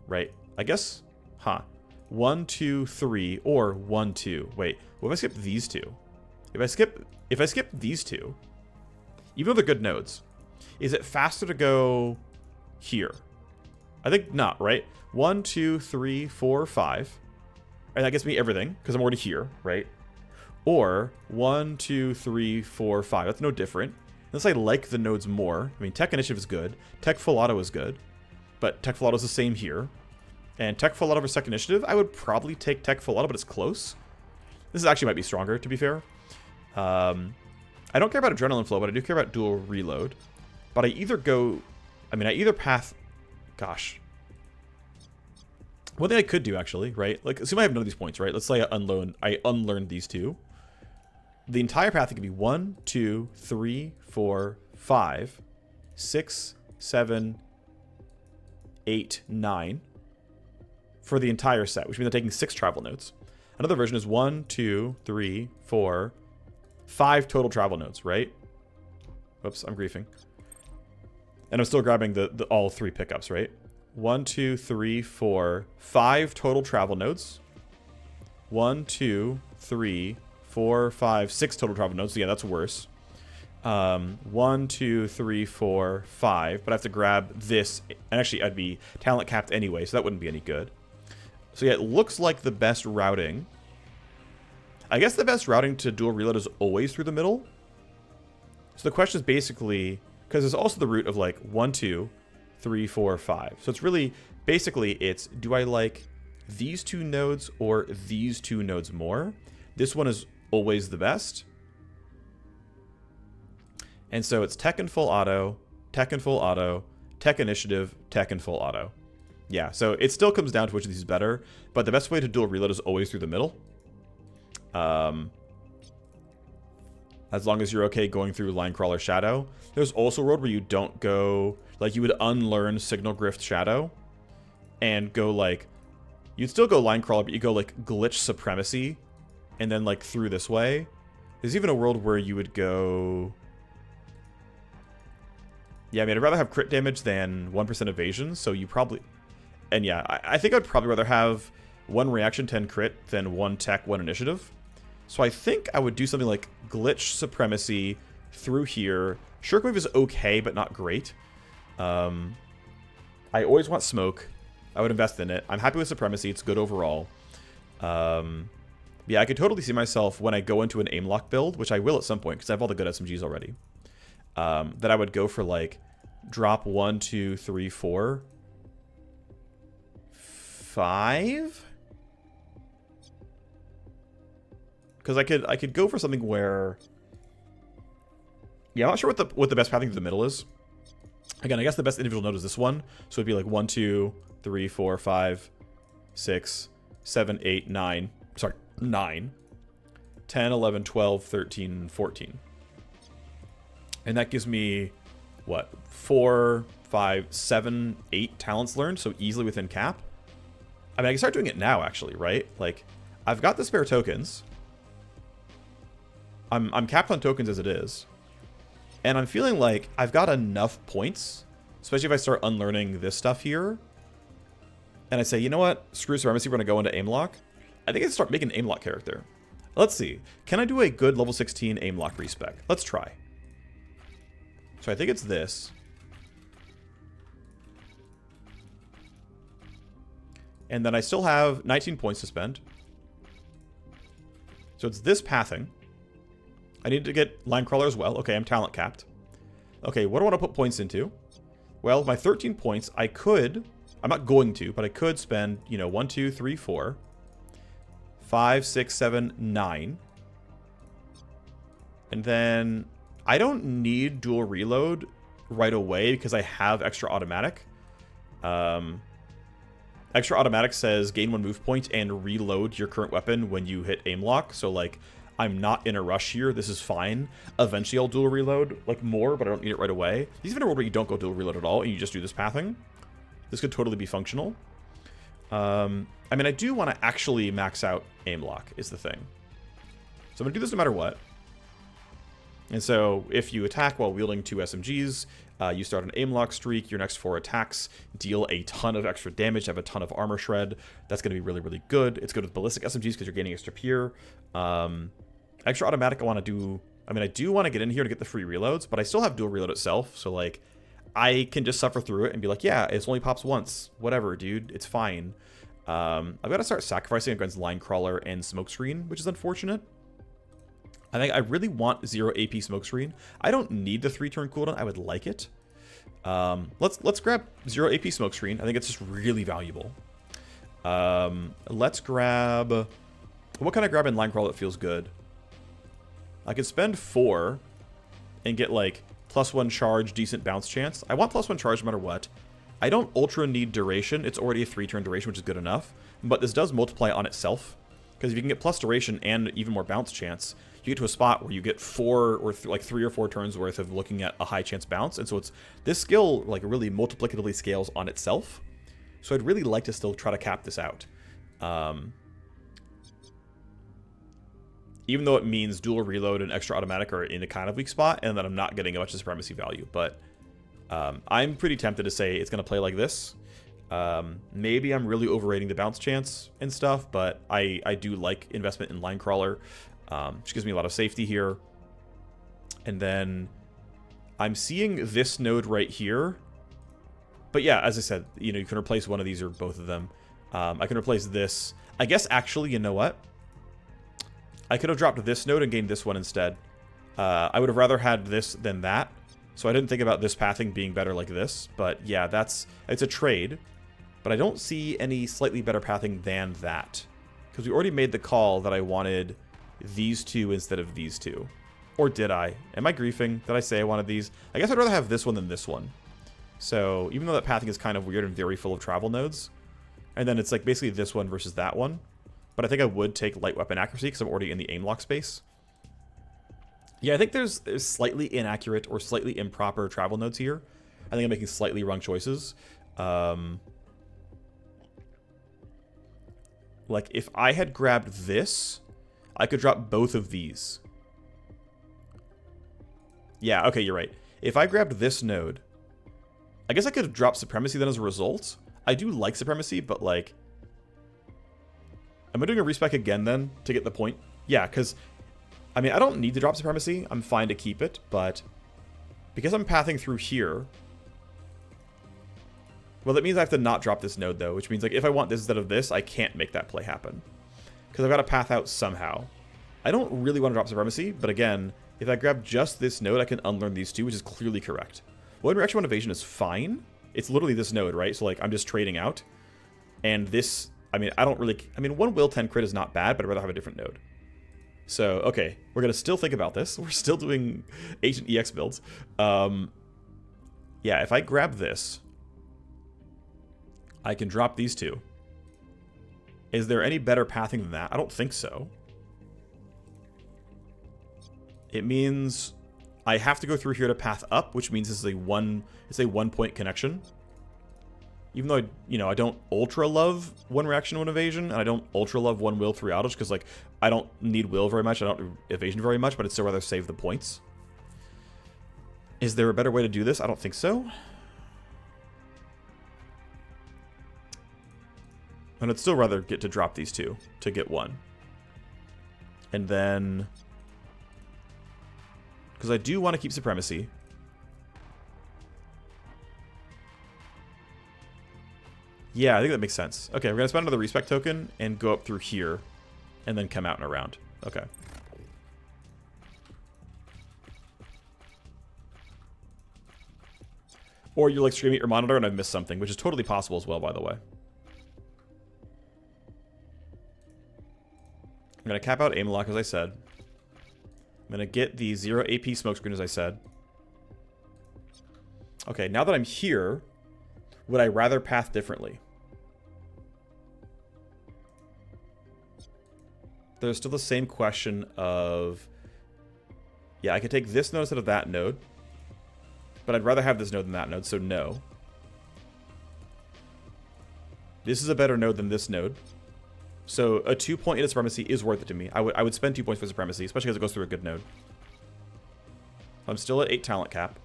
right? I guess. Huh. 1, 2, 3, or 1, 2. Wait, what if I skip these 2? If I skip these 2, even though they're good nodes, is it faster to go here? I think not, right? 1, 2, 3, 4, 5. And that gets me everything, because I'm already here, right? Or 1, 2, 3, 4, 5. That's no different. Unless I like the nodes more. I mean, Tech Initiative is good. Tech Full Auto is good. But Tech Full Auto is the same here. And Tech Full Auto for Second Initiative, I would probably take Tech Full Auto, but it's close. This actually might be stronger, to be fair. I don't care about Adrenaline Flow, but I do care about Dual Reload. But I either go... I mean, I either path... Gosh. One thing I could do, actually, right? Like, assume I have none of these points, right? Let's say I unlearned these 2. The entire path could be 1, 2, 3, 4, 5, 6, 7, 8, 9... for the entire set, which means I'm taking 6 travel nodes. Another version is 1, 2, 3, 4, 5 total travel nodes, right? Whoops, I'm griefing. And I'm still grabbing the all 3 pickups, right? 1, 2, 3, 4, 5 total travel nodes. 1, 2, 3, 4, 5, 6 total travel nodes. So yeah, that's worse. 1, 2, 3, 4, 5. But I have to grab this. And actually, I'd be talent capped anyway, so that wouldn't be any good. So yeah, it looks like the best routing. I guess the best routing to dual reload is always through the middle. So the question is basically, because there's also the route of like 1, 2, 3, 4, 5. So it's really, basically it's, do I like these 2 nodes or these 2 nodes more? This one is always the best. And so it's Tech and Full Auto, Tech and Full Auto, Tech Initiative, Tech and Full Auto. Yeah, so it still comes down to which of these is better, but the best way to dual reload is always through the middle. As long as you're okay going through Line Crawler Shadow. There's also a road where you don't go... Like, you would unlearn Signal Grift Shadow and go, like... You'd still go Line Crawler, but you go, like, Glitch Supremacy and then, like, through this way. There's even a world where you would go... Yeah, I mean, I'd rather have crit damage than 1% evasion, so you probably... And yeah, I think I'd probably rather have 1 reaction, 10 crit, than 1 tech, 1 initiative. So I think I would do something like Glitch Supremacy through here. Shockwave is okay, but not great. I always want Smoke. I would invest in it. I'm happy with Supremacy. It's good overall. Yeah, I could totally see myself when I go into an aimlock build, which I will at some point, because I have all the good SMGs already. That I would go for, like, drop 1, 2, 3, 4, 5? Because I could go for something where... Yeah, I'm not sure what the best pathing to the middle is. Again, I guess the best individual node is this one. So it'd be like 1, 2, 3, 4, 5, 6, 7, 8, 9. Sorry, 9. 10, 11, 12, 13, 14. And that gives me, what, 4, 5, 7, 8 talents learned, so easily within cap. I mean, I can start doing it now, actually, right? Like, I've got the spare tokens. I'm capped on tokens as it is. And I'm feeling like I've got enough points, especially if I start unlearning this stuff here. And I say, you know what? Screw Supremacy, we're going to go into Aimlock. I think I can start making an Aimlock character. Let's see. Can I do a good level 16 Aimlock respec? Let's try. So I think it's this. And then I still have 19 points to spend. So it's this pathing. I need to get Line Crawler as well. Okay, I'm talent capped. Okay, what do I want to put points into? Well, my 13 points, I could... I'm not going to, but I could spend, you know, 1, 2, 3, 4, 5, 6, 7, 9. And then I don't need dual reload right away because I have extra automatic. Extra automatic says gain 1 move point and reload your current weapon when you hit aim lock. So, like, I'm not in a rush here. This is fine. Eventually, I'll dual reload, like, more, but I don't need it right away. These have been a world where you don't go dual reload at all, and you just do this pathing. This could totally be functional. I mean, I do want to actually max out aim lock, is the thing. So I'm going to do this no matter what. And so, if you attack while wielding 2 SMGs, you start an aim lock streak. Your next 4 attacks deal a ton of extra damage, have a ton of armor shred. That's going to be really, really good. It's good with ballistic SMGs because you're gaining extra peer. Extra automatic, I want to do... I mean, I do want to get in here to get the free reloads, but I still have dual reload itself. So, like, I can just suffer through it and be like, yeah, it only pops once. Whatever, dude. It's fine. I've got to start sacrificing against Line Crawler and Smokescreen, which is unfortunate. I think I really want 0 AP Smokescreen. I don't need the 3-turn cooldown. I would like it. Let's grab 0 AP Smokescreen. I think it's just really valuable. Let's grab... What can I grab in Line Crawler that feels good? I could spend 4 and get, like, +1 charge, decent bounce chance. I want +1 charge no matter what. I don't ultra need duration. It's already a 3-turn duration, which is good enough. But this does multiply on itself. Because if you can get plus duration and even more bounce chance, you get to a spot where you get 4 or like 3 or 4 turns worth of looking at a high chance bounce. And so it's this skill like really multiplicatively scales on itself. So I'd really like to still try to cap this out. Even though it means dual reload and extra automatic are in a kind of weak spot and that I'm not getting a bunch of supremacy value. But I'm pretty tempted to say it's going to play like this. Maybe I'm really overrating the bounce chance and stuff, but I do like investment in Line Crawler, which gives me a lot of safety here. And then I'm seeing this node right here. But yeah, as I said, you know, you can replace one of these or both of them. I can replace this. I guess actually, you know what? I could have dropped this node and gained this one instead. I would have rather had this than that. So I didn't think about this pathing being better like this. But yeah, it's a trade. But I don't see any slightly better pathing than that. Because we already made the call that I wanted these 2 instead of these 2. Or did I? Am I griefing? Did I say I wanted these? I guess I'd rather have this one than this one. So even though that pathing is kind of weird and very full of travel nodes. And then it's like basically this one versus that one. But I think I would take light weapon accuracy because I'm already in the aim lock space. Yeah, I think there's slightly inaccurate or slightly improper travel nodes here. I think I'm making slightly wrong choices. Like, if I had grabbed this, I could drop both of these. Yeah, okay, you're right. If I grabbed this node, I guess I could have dropped Supremacy then as a result. I do like Supremacy, but, like... Am I doing a respec again, then, to get the point? Yeah, because... I mean, I don't need to drop Supremacy. I'm fine to keep it, but... Because I'm pathing through here... Well, that means I have to not drop this node, though, which means, like, if I want this instead of this, I can't make that play happen. Because I've got to path out somehow. I don't really want to drop Supremacy, but again, if I grab just this node, I can unlearn these two, which is clearly correct. One Reaction 1 Evasion is fine. It's literally this node, right? So, like, I'm just trading out. And this, I mean, I don't really... I mean, 1 Will 10 crit is not bad, but I'd rather have a different node. So, okay. We're going to still think about this. We're still doing Ancient EX builds. Yeah, if I grab this... I can drop these two. Is there any better pathing than that? I don't think so. It means I have to go through here to path up, which means it's a one point connection. Even though I don't ultra love 1 Reaction 1 Evasion, and I don't ultra love 1 Will 3 autos, because like I don't need Will very much, I don't do Evasion very much, but I'd still rather save the points. Is there a better way to do this? I don't think so. And I'd still rather get to drop these two to get one. And then... Because I do want to keep Supremacy. Yeah, I think that makes sense. Okay, we're going to spend another respec token and go up through here. And then come out and around. Okay. Or you're like streaming at your monitor and I've missed something, which is totally possible as well, by the way. I'm going to cap out aim lock, as I said. I'm going to get the 0 AP smokescreen, as I said. Okay, now that I'm here, would I rather path differently? There's still the same question of... Yeah, I could take this node instead of that node. But I'd rather have this node than that node, so no. This is a better node than this node. So a 2-point into Supremacy is worth it to me. I would spend 2 points for Supremacy, especially because it goes through a good node. I'm still at 8 talent cap.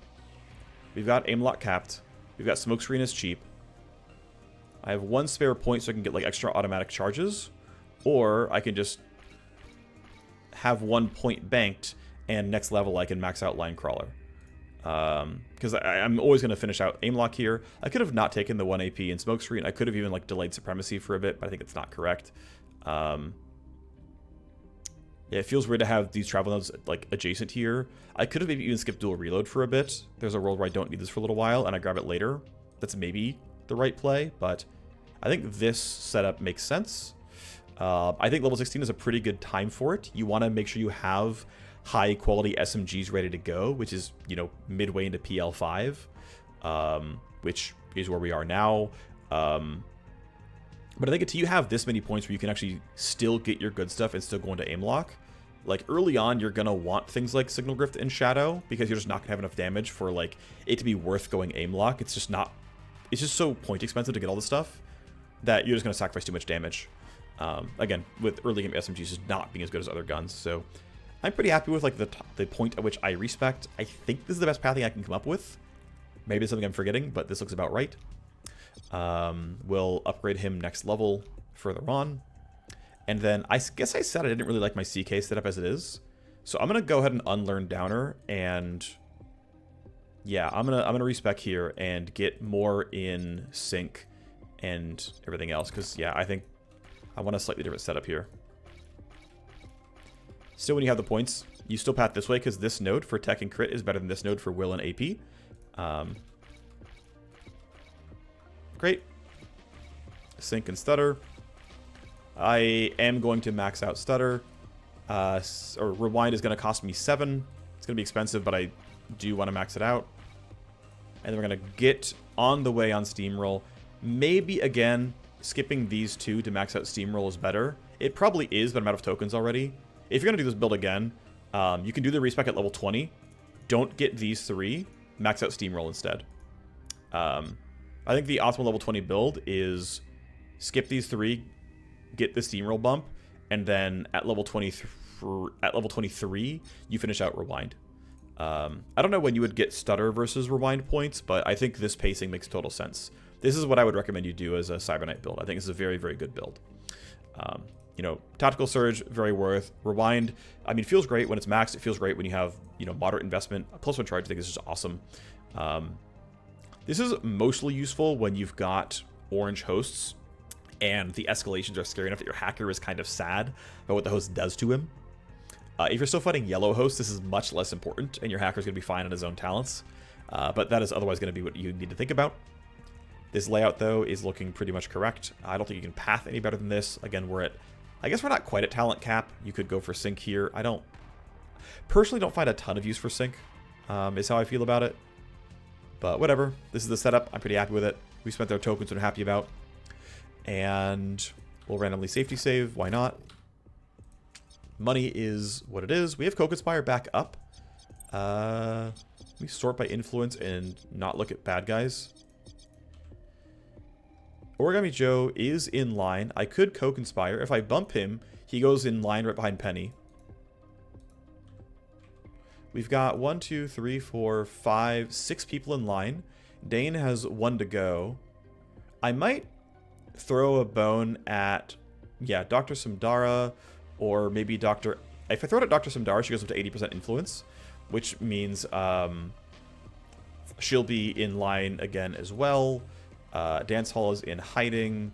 We've got aim lock capped. We've got smokescreen is cheap. I have 1 spare point so I can get like extra automatic charges. Or I can just have 1 point banked and next level I can max out Line Crawler. Because I'm always going to finish out aim lock here. I could have not taken the 1 AP and smokescreen. I could have even like delayed Supremacy for a bit, but I think it's not correct. Yeah, it feels weird to have these travel nodes like adjacent here. I could have maybe even skipped dual reload for a bit. There's a world where I don't need this for a little while and I grab it later. That's maybe the right play, but I think this setup makes sense. I think level 16 is a pretty good time for it. You want to make sure you have high quality SMGs ready to go, which is, you know, midway into PL5, which is where we are now. But I think until you have this many points where you can actually still get your good stuff and still go into aim lock, like early on, you're going to want things like Signal Grift and Shadow because you're just not going to have enough damage for like it to be worth going aim lock. It's just not, it's just so point expensive to get all this stuff that you're just going to sacrifice too much damage. Again, with early game SMGs just not being as good as other guns. So I'm pretty happy with like the point at which I respect. I think this is the best pathing I can come up with. Maybe it's something I'm forgetting, but this looks about right. We'll upgrade him next level further on. And then I guess I said I didn't really like my CK setup as it is. So I'm going to go ahead and unlearn Downer. And yeah, I'm gonna respec here and get more in sync and everything else. Because yeah, I think I want a slightly different setup here. Still, when you have the points, you still path this way because this node for tech and crit is better than this node for will and AP. Great. Sync and stutter. I am going to max out stutter. Or rewind is going to cost me 7. It's going to be expensive, but I do want to max it out. And then we're going to get on the way on Steamroll. Maybe, again, skipping these two to max out Steamroll is better. It probably is, but I'm out of tokens already. If you're going to do this build again, you can do the respec at level 20. Don't get these 3. Max out Steamroll instead. I think the optimal level 20 build is skip these 3, get the steamroll bump, and then at level 23, you finish out rewind. I don't know when you would get stutter versus rewind points, but I think this pacing makes total sense. This is what I would recommend you do as a Cyber Knight build. I think it's a very, very good build. You know, Tactical Surge, very worth. Rewind, I mean, feels great when it's maxed. It feels great when you have, you know, moderate investment. +1 charge, I think is just awesome. This is mostly useful when you've got orange hosts and the escalations are scary enough that your hacker is kind of sad about what the host does to him. If you're still fighting yellow hosts, this is much less important, and your hacker's going to be fine on his own talents. But that is otherwise going to be what you need to think about. This layout, though, is looking pretty much correct. I don't think you can path any better than this. Again, I guess we're not quite at talent cap. You could go for sync here. I personally don't find a ton of use for sync, is how I feel about it. But whatever. This is the setup. I'm pretty happy with it. We spent our tokens we're happy about. And we'll randomly safety save. Why not? Money is what it is. We have Co-Conspire back up. We sort by influence and not look at bad guys. Origami Joe is in line. I could Co-Conspire. If I bump him, he goes in line right behind Penny. We've got 1, 2, 3, 4, 5, 6 people in line. Dane has 1 to go. I might throw a bone at, yeah, Dr. Samdara, or maybe Dr. If I throw it at Dr. Samdara, she goes up to 80% influence, which means she'll be in line again as well. Dance Hall is in hiding.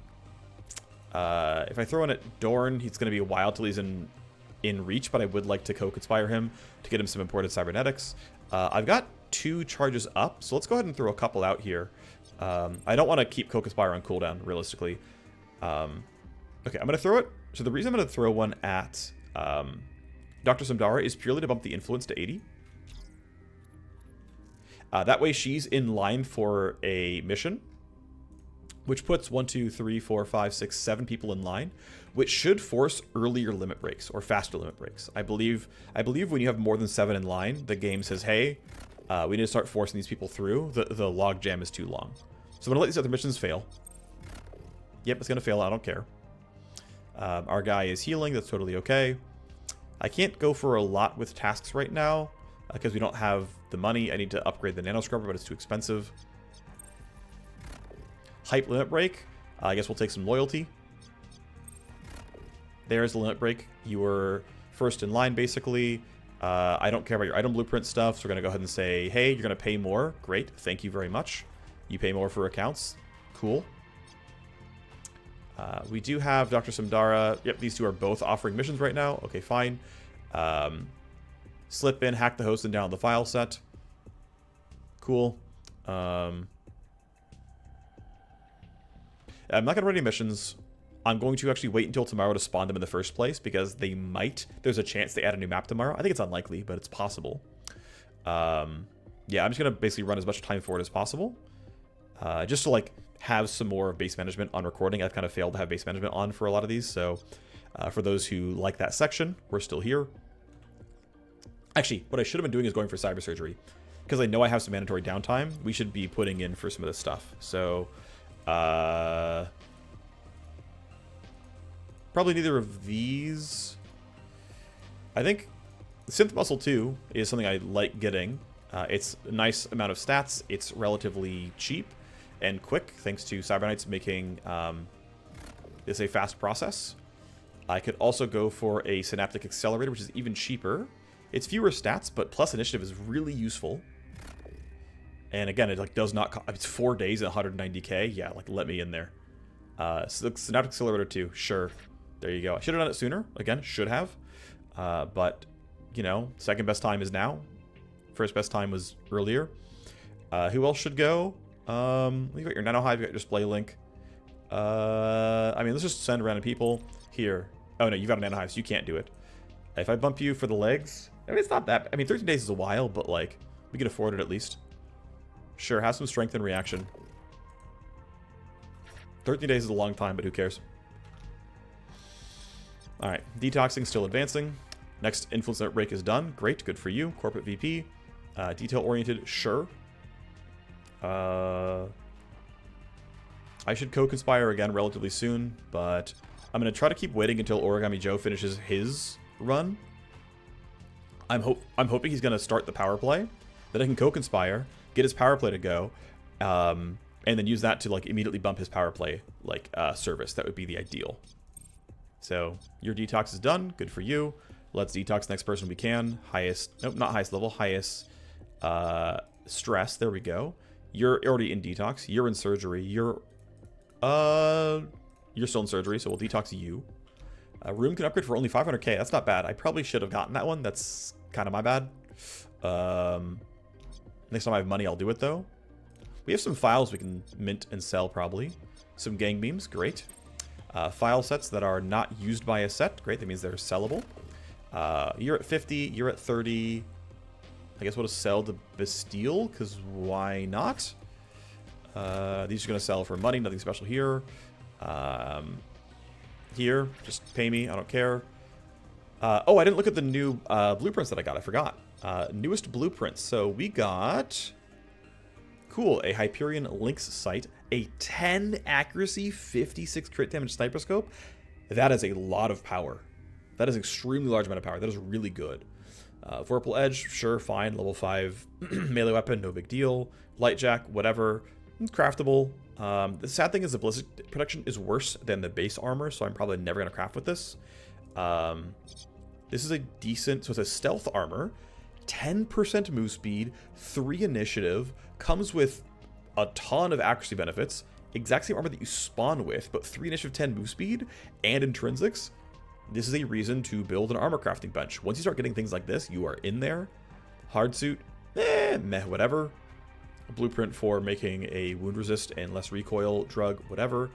If I throw in at Dorn, he's going to be a while till he's in reach, but I would like to Co-Conspire him to get him some imported cybernetics. I've got 2 charges up, so let's go ahead and throw a couple out here. I don't want to keep Co-Conspire on cooldown, realistically. Okay, I'm going to throw it. So the reason I'm going to throw one at Dr. Samdara is purely to bump the influence to 80. That way she's in line for a mission, which puts 1, 2, 3, 4, 5, 6, 7 people in line, which should force earlier limit breaks or faster limit breaks. I believe when you have more than 7 in line, the game says, hey, we need to start forcing these people through. The log jam is too long. So I'm going to let these other missions fail. Yep, it's going to fail. I don't care. Our guy is healing. That's totally okay. I can't go for a lot with tasks right now because we don't have the money. I need to upgrade the nano scrubber, but it's too expensive. Hype limit break. I guess we'll take some loyalty. There's the limit break. You were first in line, basically. I don't care about your item blueprint stuff, so we're going to go ahead and say, hey, you're going to pay more. Great. Thank you very much. You pay more for accounts. Cool. We do have Dr. Samdara. Yep, these two are both offering missions right now. Okay, fine. Slip in, hack the host, and download the file set. Cool. I'm not going to run any missions. I'm going to actually wait until tomorrow to spawn them in the first place because they might. There's a chance they add a new map tomorrow. I think it's unlikely, but it's possible. Yeah, I'm just going to basically run as much time forward as possible. Just to, like, have some more base management on recording. I've kind of failed to have base management on for a lot of these. So for those who like that section, we're still here. Actually, what I should have been doing is going for cyber surgery. Because I know I have some mandatory downtime, we should be putting in for some of this stuff. So... probably neither of these. I think Synth Muscle 2 is something I like getting. It's a nice amount of stats. It's relatively cheap and quick, thanks to Cyber Knights making this a fast process. I could also go for a Synaptic Accelerator, which is even cheaper. It's fewer stats, but plus initiative is really useful. And again, it like does not. It's 4 days at 190k. Yeah, like let me in there. So Synaptic Accelerator 2, sure. There you go. I should have done it sooner. Again, should have. But you know, second best time is now. First best time was earlier. Who else should go? You got your Nano Hive. You got your Display Link. I mean, let's just send random people here. Oh no, you got a Nano Hive, so you can't do it. If I bump you for the legs, I mean, it's not that. I mean, 13 days is a while, but like we can afford it at least. Sure, have some strength and reaction. 13 days is a long time, but who cares? Alright, detoxing still advancing. Next influence break is done. Great, good for you. Corporate VP. Detail-oriented, sure. I should co-conspire again relatively soon, but I'm going to try to keep waiting until Origami Joe finishes his run. I'm hoping he's going to start the power play, that I can co-conspire, get his power play to go, and then use that to like immediately bump his power play like service. That would be the ideal. So your detox is done. Good for you. Let's detox the next person we can. Highest, nope, not highest level, highest stress. There we go. You're already in detox. You're in surgery. You're still in surgery, so we'll detox you. Room can upgrade for only 500k. That's not bad. I probably should have gotten that one. That's kind of my bad. Next time I have money, I'll do it, though. We have some files we can mint and sell, probably. Some gang beams. Great. File sets that are not used by a set. Great. That means they're sellable. You're at 50. You're at 30. I guess we'll just sell the Bastille, because why not? These are going to sell for money. Nothing special here. Here, just pay me. I don't care. Oh, I didn't look at the new blueprints that I got. I forgot. Newest blueprints. So we got... Cool. A Hyperion Lynx sight. A 10 accuracy, 56 crit damage sniper scope. That is a lot of power. That is an extremely large amount of power. That is really good. Vorpal Edge, sure, fine. Level 5 melee weapon, no big deal. Light Jack, whatever. Craftable. The sad thing is the ballistic protection is worse than the base armor, so I'm probably never going to craft with this. This is a decent... So it's a stealth armor. 10% move speed, 3 initiative, comes with a ton of accuracy benefits. Exact same armor that you spawn with, but 3 initiative, 10 move speed, and intrinsics. This is a reason to build an armor crafting bench. Once you start getting things like this, you are in there. Hard suit, meh, whatever. A blueprint for making a wound resist and less recoil drug, whatever.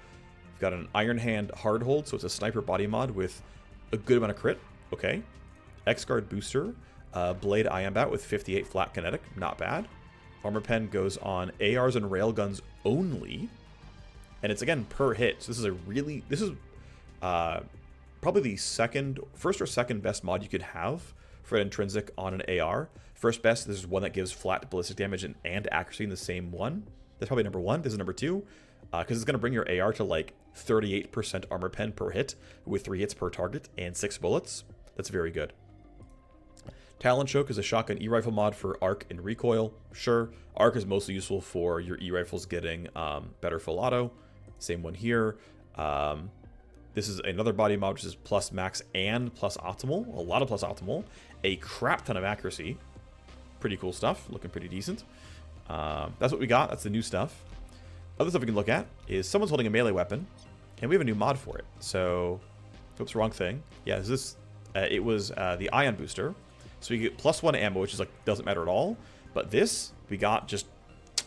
We've got an Iron Hand hard hold, so it's a sniper body mod with a good amount of crit. Okay. X-Guard booster. Blade Ion Bat with 58 flat kinetic, not bad. Armor pen goes on ARs and railguns only. And it's again per hit. So this is probably the first or second best mod you could have for an intrinsic on an AR. First best, this is one that gives flat ballistic damage and accuracy in the same one. That's probably number 1. This is number 2. Because it's going to bring your AR to like 38% armor pen per hit with 3 hits per target and 6 bullets. That's very good. Talon Choke is a shotgun E-rifle mod for arc and recoil. Sure, arc is mostly useful for your E-rifles getting better full auto. Same one here. This is another body mod, which is plus max and plus optimal. A lot of plus optimal. A crap ton of accuracy. Pretty cool stuff. Looking pretty decent. That's what we got. That's the new stuff. Other stuff we can look at is someone's holding a melee weapon, and we have a new mod for it. So, oops, wrong thing. Yeah, it was the Ion Booster. So we get +1 ammo, which is like doesn't matter at all. But this, we got just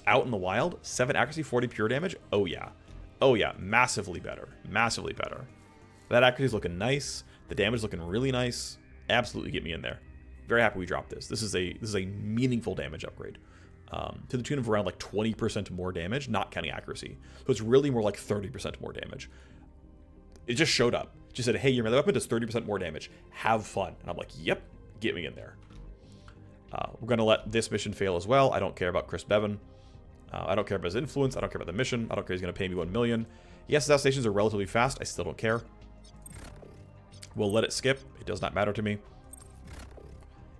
out in the wild. 7 accuracy, 40 pure damage. Oh yeah. Oh yeah, massively better. Massively better. That accuracy is looking nice. The damage is looking really nice. Absolutely get me in there. Very happy we dropped this. This is a meaningful damage upgrade. To the tune of around like 20% more damage, not counting accuracy. So it's really more like 30% more damage. It just showed up. It just said, hey, your melee weapon does 30% more damage. Have fun. And I'm like, yep, get me in there. We're going to let this mission fail as well. I don't care about Chris Bevan. I don't care about his influence. I don't care about the mission. I don't care he's going to pay me 1 million. Yes, assassinations are relatively fast. I still don't care. We'll let it skip. It does not matter to me.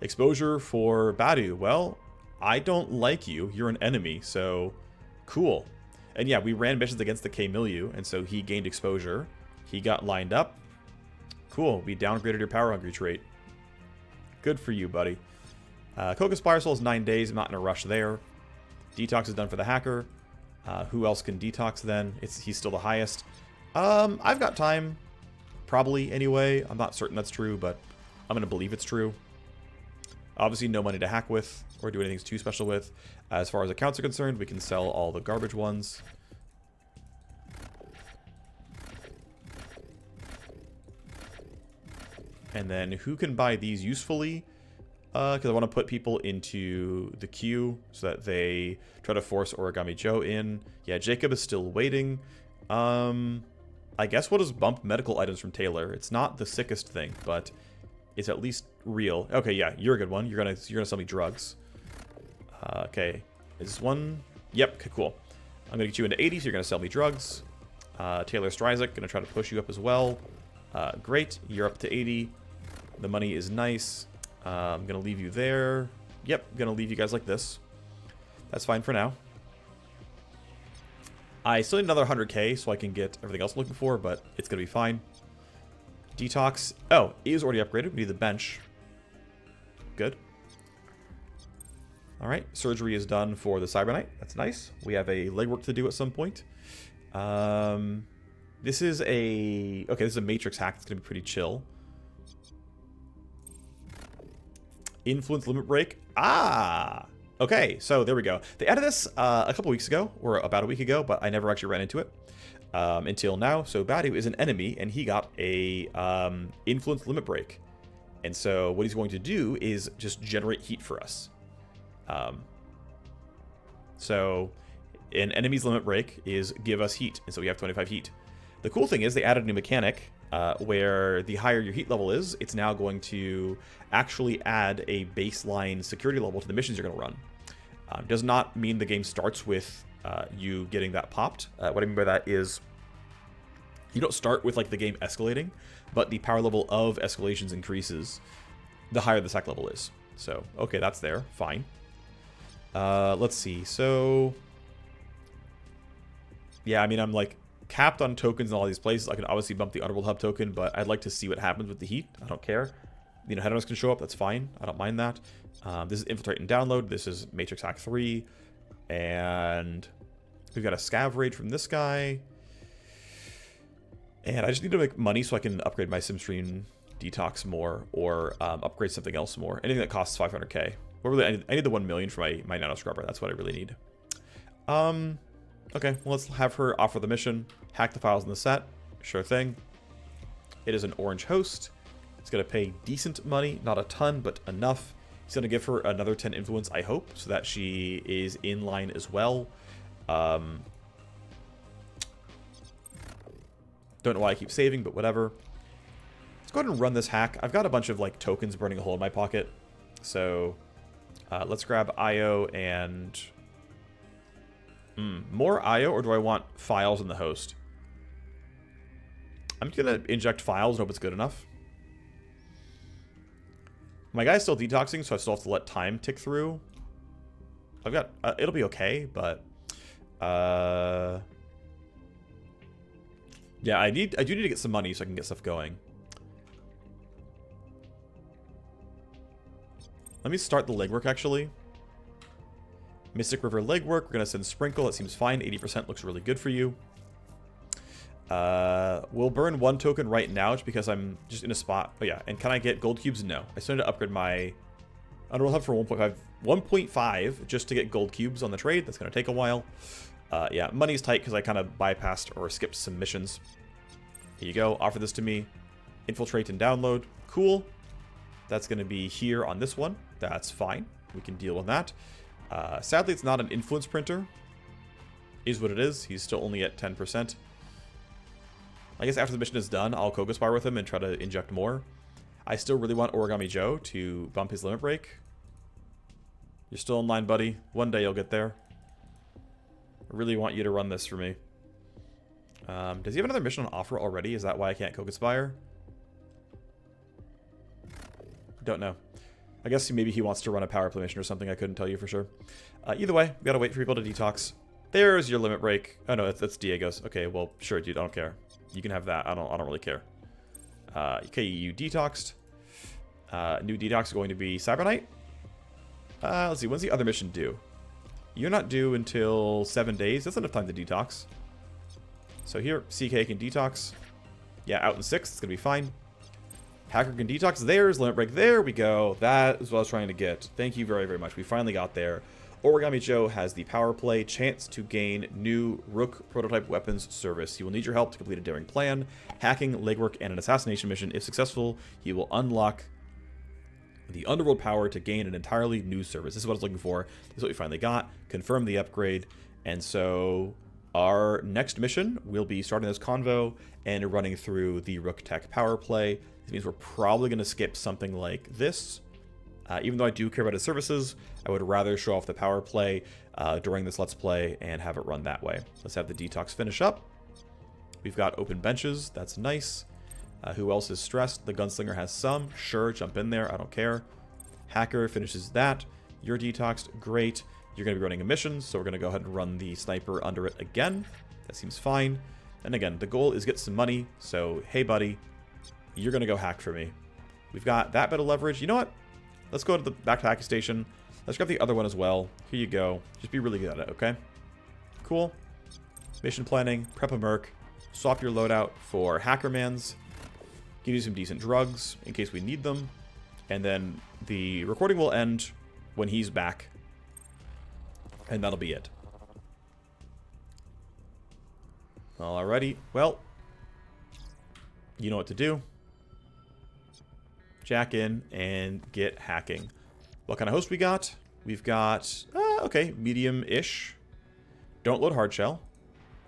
Exposure for Badu. Well, I don't like you. You're an enemy, so cool. And yeah, we ran missions against the K-Milieu, and so he gained exposure. He got lined up. Cool. We downgraded your power hungry trait. Good for you, buddy. Coca Spire Soul is 9 days. I'm not in a rush there. Detox is done for the hacker. Who else can detox then? He's still the highest. I've got time. Probably, anyway. I'm not certain that's true, but I'm going to believe it's true. Obviously, no money to hack with or do anything too special with. As far as accounts are concerned, we can sell all the garbage ones. And then who can buy these usefully? Because I want to put people into the queue so that they try to force Origami Joe in. Yeah, Jacob is still waiting. I guess we'll just bump medical items from Taylor. It's not the sickest thing, but it's at least real. Okay, yeah, you're a good one. You're gonna sell me drugs. Okay, is this one? Yep, okay, cool. I'm going to get you into 80, so you're going to sell me drugs. Taylor Stryzik, going to try to push you up as well. Great, you're up to 80. The money is nice. I'm going to leave you there. Yep, I'm going to leave you guys like this. That's fine for now. I still need another 100k so I can get everything else I'm looking for, but it's going to be fine. Detox. Oh, it is already upgraded. We need the bench. Good. All right, surgery is done for the Cyber-Knight. That's nice. We have a legwork to do at some point. This is a... Okay, this is a Matrix hack. It's going to be pretty chill. Influence limit break. Ah! Okay, so there we go. They added this a couple weeks ago, or about a week ago, but I never actually ran into it until now. So Badu is an enemy, and he got a influence limit break. And so what he's going to do is just generate heat for us. So an enemy's limit break is give us heat, and so we have 25 heat. The cool thing is they added a new mechanic where the higher your heat level is, it's now going to actually add a baseline security level to the missions you're going to run. Does not mean the game starts with you getting that popped. What I mean by that is you don't start with like the game escalating, but the power level of escalations increases the higher the sec level is. So, okay, that's there. Fine. Let's see. So, yeah, I mean, I'm like capped on tokens in all these places. I can obviously bump the Underworld Hub token, but I'd like to see what happens with the heat. I don't care. You know, Hedonist can show up. That's fine. I don't mind that. This is Infiltrate and Download. This is Matrix Hack 3. And we've got a Scav Raid from this guy. And I just need to make money so I can upgrade my SimStream Detox more or upgrade something else more. Anything that costs 500k. I need the 1 million for my nano scrubber. That's what I really need. Okay, well, let's have her offer the mission. Hack the files in the set. Sure thing. It is an orange host. It's going to pay decent money. Not a ton, but enough. He's going to give her another 10 influence, I hope, so that she is in line as well. Don't know why I keep saving, but whatever. Let's go ahead and run this hack. I've got a bunch of like tokens burning a hole in my pocket. So let's grab IO and... more IO, or do I want files in the host? I'm just going to inject files and hope it's good enough. My guy's still detoxing, so I still have to let time tick through. I've got... it'll be okay, but... yeah, I do need to get some money so I can get stuff going. Let me start the legwork, actually. Mystic River legwork. We're going to send Sprinkle. That seems fine. 80% looks really good for you. We'll burn 1 token right now just because I'm just in a spot. Oh, yeah. And can I get gold cubes? No. I still need to upgrade my Underworld Hub for 1.5 just to get gold cubes on the trade. That's going to take a while. Yeah, money's tight because I kind of bypassed or skipped some missions. Here you go. Offer this to me. Infiltrate and download. Cool. That's going to be here on this one. That's fine. We can deal with that. Sadly, it's not an influence printer. Is what it is. He's still only at 10%. I guess after the mission is done, I'll Kogaspire with him and try to inject more. I still really want Origami Joe to bump his limit break. You're still in line, buddy. One day you'll get there. I really want you to run this for me. Does he have another mission on offer already? Is that why I can't Kogaspire? Don't know. I guess maybe he wants to run a power play mission or something. I couldn't tell you for sure. Either way, we gotta wait for people to detox. There's your limit break. Oh no, that's Diego's. Okay, well, sure, dude. I don't care. You can have that. I don't really care. Okay, you detoxed. New detox is going to be Cyber-Knight. Let's see. When's the other mission due? You're not due until 7 days. That's enough time to detox. So here, CK can detox. Yeah, out in 6. It's gonna be fine. Hacker can detox. There's limit break. There we go. That is what I was trying to get. Thank you very, very much. We finally got there. Origami Joe has the power play chance to gain new Rook prototype weapons service. He will need your help to complete a daring plan, hacking, legwork, and an assassination mission. If successful, he will unlock the underworld power to gain an entirely new service. This is what I was looking for. This is what we finally got. Confirm the upgrade. And so our next mission will be starting this convo and running through the Rook Tech power play. This means we're probably going to skip something like this. Even though I do care about his services, I would rather show off the power play during this Let's Play and have it run that way. Let's have the detox finish up. We've got open benches. That's nice. Who else is stressed? The gunslinger has some. Sure, jump in there. I don't care. Hacker finishes that. You're detoxed. Great. You're going to be running a mission, so we're going to go ahead and run the sniper under it again. That seems fine. And again, the goal is get some money. So, hey, buddy, you're going to go hack for me. We've got that bit of leverage. You know what? Let's go to the back to hacking station. Let's grab the other one as well. Here you go. Just be really good at it, okay? Cool. Mission planning. Prep a merc. Swap your loadout for Hackerman's. Give you some decent drugs in case we need them. And then the recording will end when he's back. And that'll be it. Alrighty. Well, you know what to do. Jack in and get hacking. What kind of host we got? We've got, okay, medium-ish. Don't load hard shell.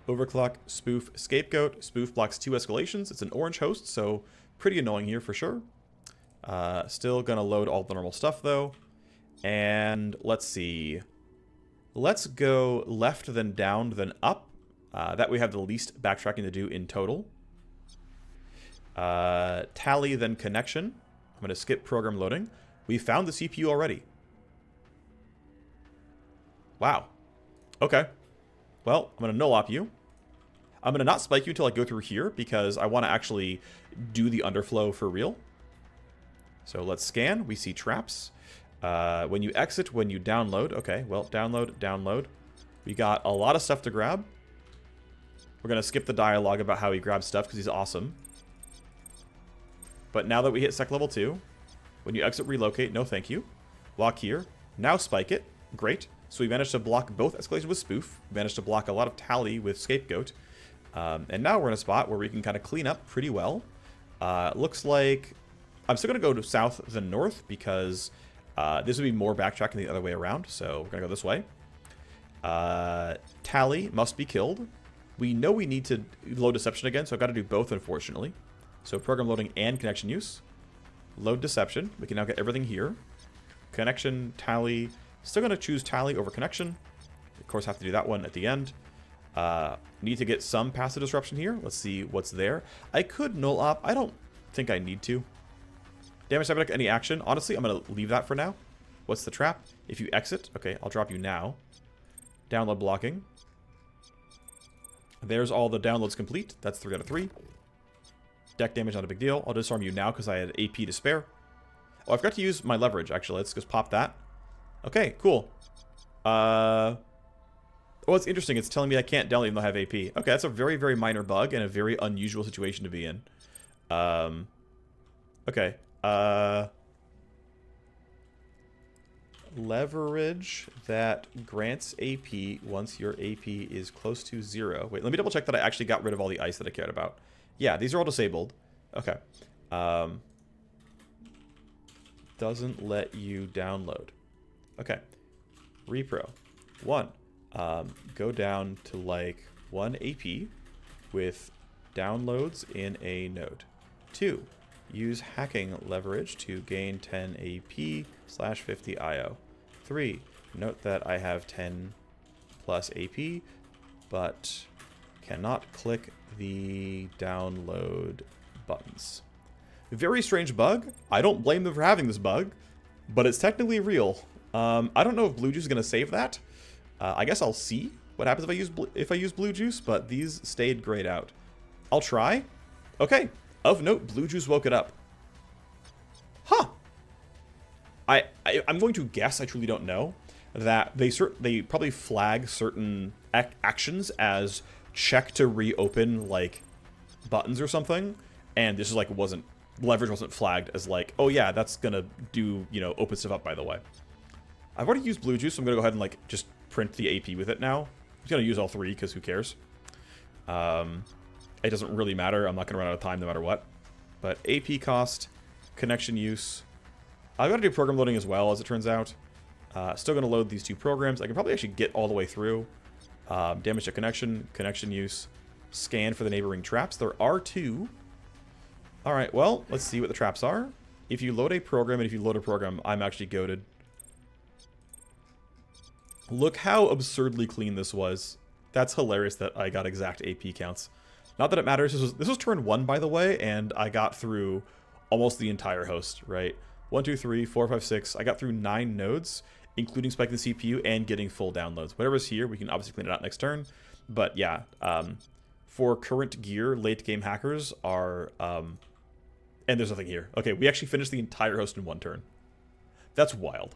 Overclock, spoof, scapegoat. Spoof blocks 2 escalations. It's an orange host, so pretty annoying here for sure. Still gonna load all the normal stuff though. And let's see. Let's go left, then down, then up. That we have the least backtracking to do in total. Tally, then connection. I'm gonna skip program loading. We found the CPU already. Wow. Okay. Well, I'm gonna null-op you. I'm going to not spike you until I go through here because I want to actually do the underflow for real. So let's scan. We see traps. When you exit, when you download. Okay, well, download, download. We got a lot of stuff to grab. We're going to skip the dialogue about how he grabs stuff because he's awesome. But now that we hit sec level 2, when you exit, relocate. No, thank you. Lock here. Now spike it. Great. So we managed to block both escalations with spoof. We managed to block a lot of tally with scapegoat. And now we're in a spot where we can kind of clean up pretty well. Looks like I'm still going to go to south than north because this would be more backtracking the other way around. So we're going to go this way. Tally must be killed. We know we need to load deception again, so I've got to do both, unfortunately. So program loading and connection use. Load deception. We can now get everything here. Connection, tally. Still going to choose tally over connection. Of course, have to do that one at the end. Need to get some passive disruption here. Let's see what's there. I could null op. I don't think I need to. Damage cybernetic, any action. Honestly, I'm going to leave that for now. What's the trap? If you exit. Okay, I'll drop you now. Download blocking. There's all the downloads complete. That's 3 out of 3. Deck damage, not a big deal. I'll disarm you now because I had AP to spare. Oh, I forgot to use my leverage, actually. Let's just pop that. Okay, cool. Oh, it's interesting. It's telling me I can't download even though I have AP. Okay, that's a very, very minor bug and a very unusual situation to be in. Okay. Leverage that grants AP once your AP is close to 0. Wait, let me double check that I actually got rid of all the ice that I cared about. Yeah, these are all disabled. Okay. Doesn't let you download. Okay. Repro. 1. Go down to like 1 AP with downloads in a node. 2. Use hacking leverage to gain 10 AP / 50 IO. 3. Note that I have 10 plus AP, but cannot click the download buttons. Very strange bug. I don't blame them for having this bug, but it's technically real. I don't know if Blue Juice is going to save that. I guess I'll see what happens if I use Blue Juice, but these stayed grayed out. I'll try. Okay. Of note, Blue Juice woke it up. Huh. I'm going to guess, I truly don't know, that they probably flag certain actions as check to reopen, like, buttons or something, and this is like leverage wasn't flagged as like, oh yeah, that's gonna do, you know, open stuff up, by the way. I've already used Blue Juice, so I'm gonna go ahead and like just print the AP with it now. I'm just gonna use all 3 because who cares? It doesn't really matter. I'm not gonna run out of time no matter what. But AP cost, connection use. I've got to do program loading as well, as it turns out. Still gonna load these 2 programs. I can probably actually get all the way through. Damage to connection, connection use, scan for the neighboring traps. There are 2. All right, well, let's see what the traps are. if you load a program, and if you load a program, I'm actually goated. Look how absurdly clean this was. That's hilarious that I got exact AP counts. Not that it matters. This was turn 1, by the way, and I got through almost the entire host, right? 1, 2, 3, 4, 5, 6. I got through 9 nodes, including spiking the CPU and getting full downloads. Whatever's here, we can obviously clean it out next turn. But yeah, for current gear, late game hackers are... and there's nothing here. Okay, we actually finished the entire host in 1 turn. That's wild.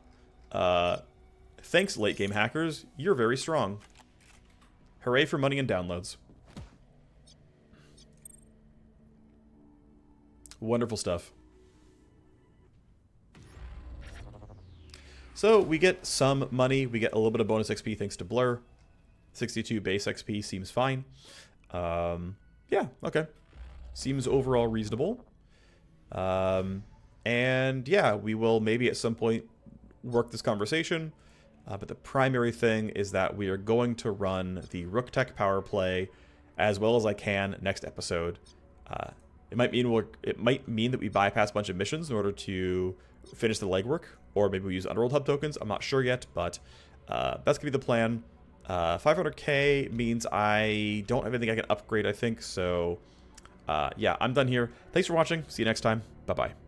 Thanks, late game hackers. You're very strong. Hooray for money and downloads. Wonderful stuff. So we get some money. We get a little bit of bonus XP thanks to Blur. 62 base XP seems fine. Yeah, okay. Seems overall reasonable. And yeah, we will maybe at some point work this conversation. But the primary thing is that we are going to run the Rook Tech power play as well as I can next episode. It might mean that we bypass a bunch of missions in order to finish the legwork, or maybe we use Underworld Hub tokens. I'm not sure yet, but that's gonna be the plan. 500k means I don't have anything I can upgrade, I think. So yeah, I'm done here. Thanks for watching. See you next time. Bye bye.